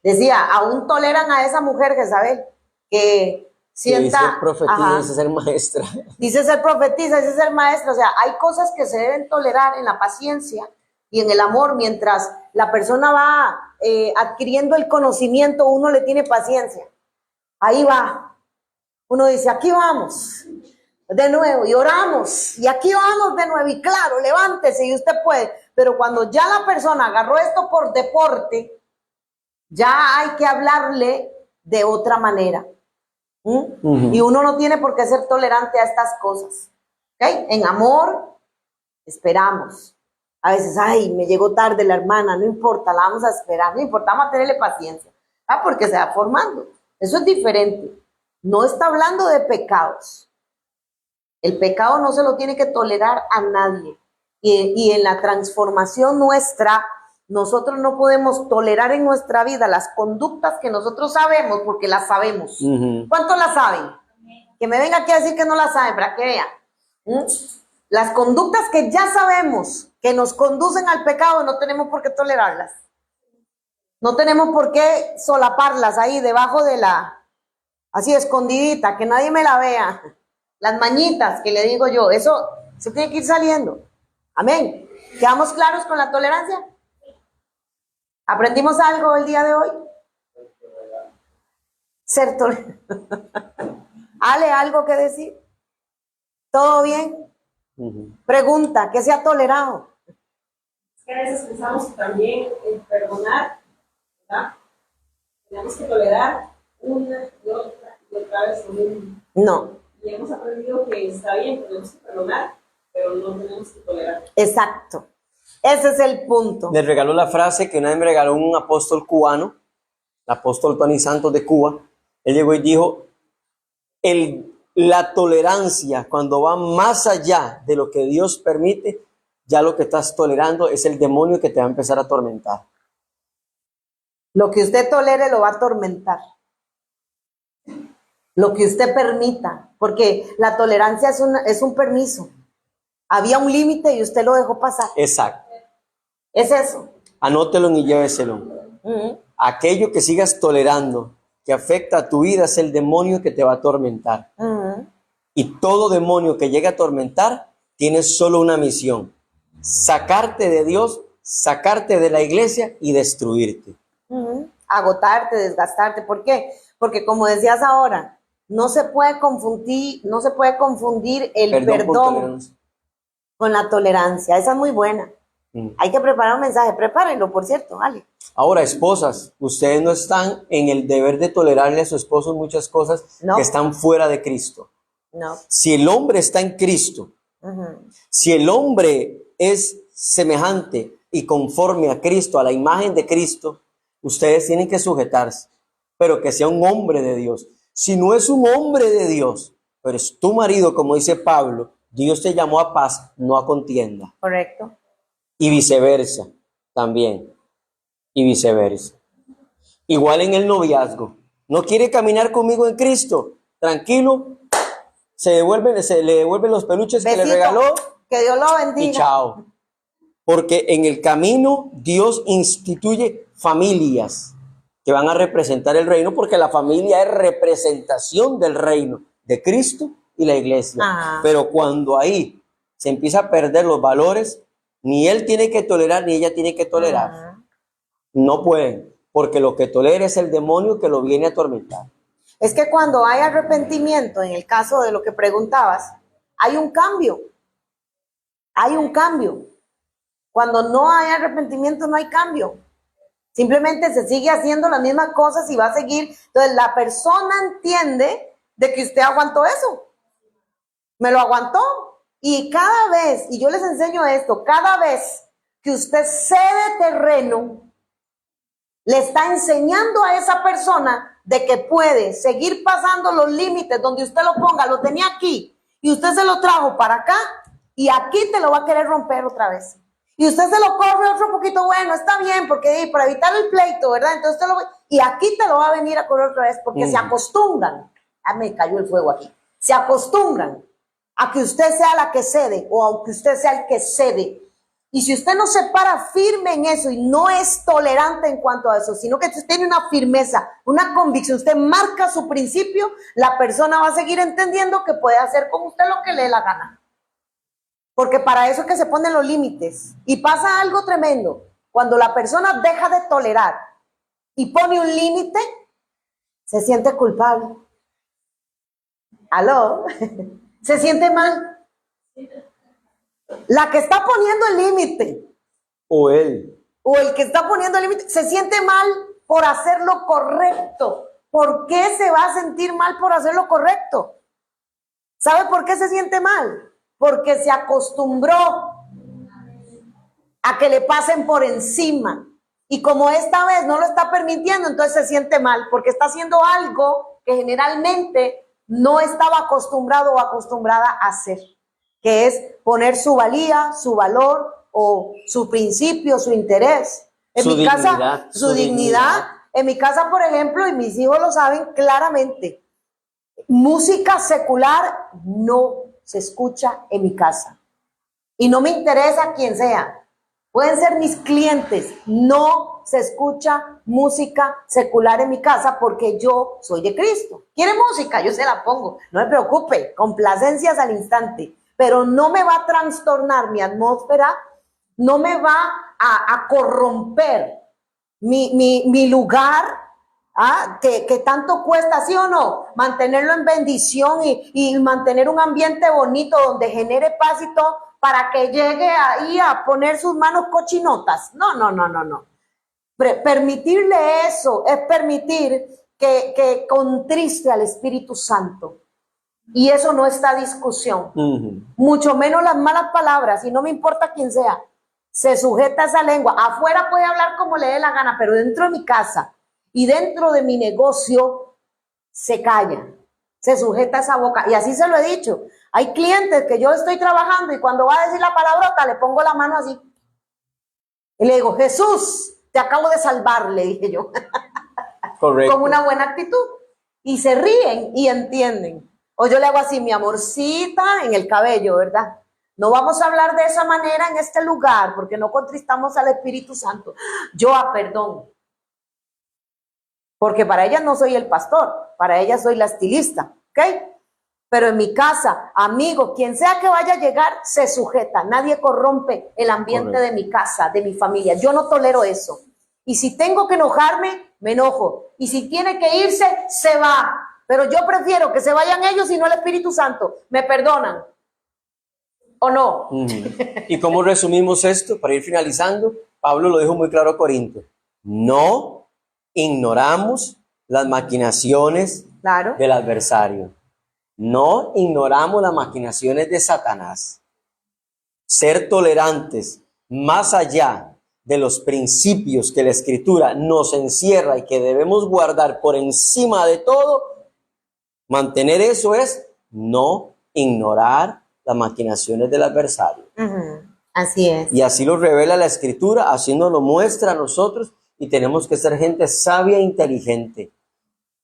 Decía, aún toleran a esa mujer Jezabel, que sienta... Dice profetiza, dice ser maestra. Dice ser profetiza, dice ser maestra. O sea, hay cosas que se deben tolerar en la paciencia y en el amor. Mientras la persona va adquiriendo el conocimiento, uno le tiene paciencia. Ahí va. Uno dice, aquí vamos de nuevo y oramos y aquí vamos de nuevo y claro, levántese y usted puede. Pero cuando ya la persona agarró esto por deporte, ya hay que hablarle de otra manera. Y uno no tiene por qué ser tolerante a estas cosas. ¿Okay? En amor, esperamos. A veces, ay, me llegó tarde la hermana, no importa, la vamos a esperar, no importa, vamos a tenerle paciencia. Porque se va formando. Eso es diferente. No está hablando de pecados. El pecado no se lo tiene que tolerar a nadie. Y en la transformación nuestra, nosotros no podemos tolerar en nuestra vida las conductas que nosotros sabemos porque las sabemos. ¿Cuántos las saben? Que me venga aquí a decir que no las saben, para que vean. Las conductas que ya sabemos que nos conducen al pecado, no tenemos por qué tolerarlas. No tenemos por qué solaparlas ahí debajo de así escondidita, que nadie me la vea. Las mañitas que le digo yo, eso se tiene que ir saliendo. Amén. ¿Quedamos claros con la tolerancia? ¿Aprendimos algo el día de hoy? Ser tolerante. ¿Ale, algo que decir? ¿Todo bien? Pregunta, ¿qué se ha tolerado? Es que a veces pensamos que también el perdonar, ¿verdad? Tenemos que tolerar una y otra vez lo mismo. No. Y hemos aprendido que está bien, tenemos que perdonar, pero no tenemos que tolerar. Exacto. Ese es el punto. Les regaló la frase que una vez me regaló un apóstol cubano, el apóstol Tony Santos de Cuba. Él llegó y dijo, la tolerancia, cuando va más allá de lo que Dios permite, ya lo que estás tolerando es el demonio que te va a empezar a atormentar. Lo que usted tolere lo va a atormentar. Lo que usted permita, porque la tolerancia es un permiso. Había un límite y usted lo dejó pasar. Exacto. Es eso. Anótelo y lléveselo. Aquello que sigas tolerando, que afecta a tu vida, es el demonio que te va a atormentar. Y todo demonio que llegue a atormentar tiene solo una misión: sacarte de Dios, sacarte de la iglesia y destruirte. Agotarte, desgastarte. ¿Por qué? Porque como decías ahora, no se puede confundir el perdón con la tolerancia. Esa es muy buena. Hay que preparar un mensaje. Prepárenlo, por cierto, vale. Ahora, esposas, ustedes no están en el deber de tolerarle a su esposo muchas cosas que están fuera de Cristo. No. Si el hombre está en Cristo, si el hombre es semejante y conforme a Cristo, a la imagen de Cristo, ustedes tienen que sujetarse, pero que sea un hombre de Dios. Si no es un hombre de Dios, pero es tu marido, como dice Pablo, Dios te llamó a paz, no a contienda. Correcto. Y viceversa, también. Y viceversa. Igual en el noviazgo. ¿No quiere caminar conmigo en Cristo? Tranquilo. Se le devuelven los peluches que le regaló Que Dios lo y bendiga. chao. Porque en el camino Dios instituye familias que van a representar el reino, porque la familia es representación del reino de Cristo y la iglesia. Ajá. Pero cuando ahí se empieza a perder los valores, ni él tiene que tolerar, ni ella tiene que tolerar. Ajá. No pueden, porque lo que tolera es el demonio que lo viene a atormentar. Es que cuando hay arrepentimiento, en el caso de lo que preguntabas, hay un cambio. Hay un cambio. Cuando no hay arrepentimiento, no hay cambio. Simplemente se sigue haciendo las mismas cosas y va a seguir. Entonces la persona entiende de que usted aguantó eso. Me lo aguantó. Y cada vez, y yo les enseño esto, cada vez que usted cede terreno, le está enseñando a esa persona de que puede seguir pasando los límites donde usted lo ponga. Lo tenía aquí y usted se lo trajo para acá y aquí te lo va a querer romper otra vez. Y usted se lo corre otro poquito, bueno, está bien, porque para evitar el pleito, ¿verdad? Entonces y aquí te lo va a venir a correr otra vez porque se acostumbran. Ah, me cayó el fuego aquí. Se acostumbran a que usted sea la que cede o a que usted sea el que cede. Y si usted no se para firme en eso y no es tolerante en cuanto a eso, sino que usted tiene una firmeza, una convicción, usted marca su principio, la persona va a seguir entendiendo que puede hacer con usted lo que le dé la gana. Porque para eso es que se ponen los límites. Y pasa algo tremendo. Cuando la persona deja de tolerar y pone un límite, se siente culpable. ¿Aló? Se siente mal. La que está poniendo el límite O él. o el que está poniendo el límite se siente mal por hacer lo correcto. ¿Por qué se va a sentir mal por hacer lo correcto? ¿Sabe por qué se siente mal? Porque se acostumbró a que le pasen por encima. Y como esta vez no lo está permitiendo, entonces se siente mal porque está haciendo algo que generalmente no estaba acostumbrado o acostumbrada a hacer, que es poner su valía, su valor o su principio, su interés. En mi casa, su dignidad. En mi casa, por ejemplo, y mis hijos lo saben claramente, música secular no se escucha en mi casa. Y no me interesa quién sea. Pueden ser mis clientes. No se escucha música secular en mi casa porque yo soy de Cristo. ¿Quiere música? Yo se la pongo. No me preocupe. Complacencias al instante. Pero no me va a trastornar mi atmósfera. No me va a corromper mi lugar. Que tanto cuesta, ¿sí o no? Mantenerlo en bendición y mantener un ambiente bonito donde genere paz y todo para que llegue ahí a poner sus manos cochinotas. No. Permitirle eso es permitir que contriste al Espíritu Santo. Y eso no está a discusión. Mucho menos las malas palabras, y no me importa quién sea. Se sujeta a esa lengua. Afuera puede hablar como le dé la gana, pero dentro de mi casa y dentro de mi negocio se calla, se sujeta esa boca. Y así se lo he dicho. Hay clientes que yo estoy trabajando y cuando va a decir la palabrota le pongo la mano así. Y le digo, Jesús, te acabo de salvar, le dije yo. Correcto. Con una buena actitud. Y se ríen y entienden. O yo le hago así, mi amorcita, en el cabello, ¿verdad? No vamos a hablar de esa manera en este lugar porque no contristamos al Espíritu Santo. Yo, perdón. Porque para ella no soy el pastor, para ella soy la estilista, ¿ok? Pero en mi casa, amigo, quien sea que vaya a llegar, se sujeta. Nadie corrompe el ambiente de mi casa, de mi familia. Yo no tolero eso. Y si tengo que enojarme, me enojo. Y si tiene que irse, se va. Pero yo prefiero que se vayan ellos y no el Espíritu Santo. ¿Me perdonan? ¿O no? ¿Y cómo resumimos esto? Para ir finalizando, Pablo lo dijo muy claro a Corinto. No ignoramos las maquinaciones del adversario. No ignoramos las maquinaciones de Satanás. Ser tolerantes más allá de los principios que la Escritura nos encierra y que debemos guardar por encima de todo, mantener eso es no ignorar las maquinaciones del adversario. Así es. Y así lo revela la Escritura, así nos lo muestra a nosotros. Y tenemos que ser gente sabia e inteligente.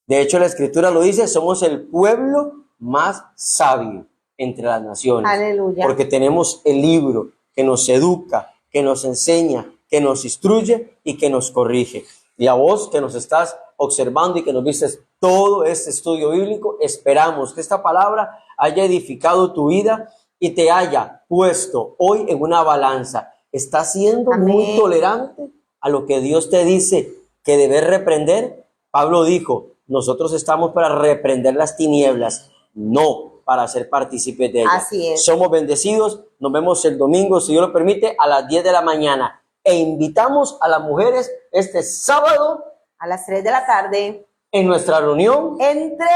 De hecho, la Escritura lo dice, somos el pueblo más sabio. entre las naciones. Aleluya. Porque tenemos el libro que nos educa, que nos enseña, que nos instruye y que nos corrige. Y a vos que nos estás observando y que nos vistes todo este estudio bíblico, esperamos que esta palabra haya edificado tu vida y te haya puesto hoy en una balanza. ¿Estás siendo muy Amén. tolerante a lo que Dios te dice que debes reprender? Pablo dijo, nosotros estamos para reprender las tinieblas, no para ser partícipes de ellas. Así es. Somos bendecidos, nos vemos el domingo, si Dios lo permite, a las 10 de la mañana. E invitamos a las mujeres este sábado A las 3 de la tarde. en nuestra reunión. Entre.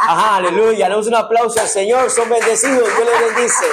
Ajá, aleluya, damos un aplauso al Señor, son bendecidos, Dios les bendice.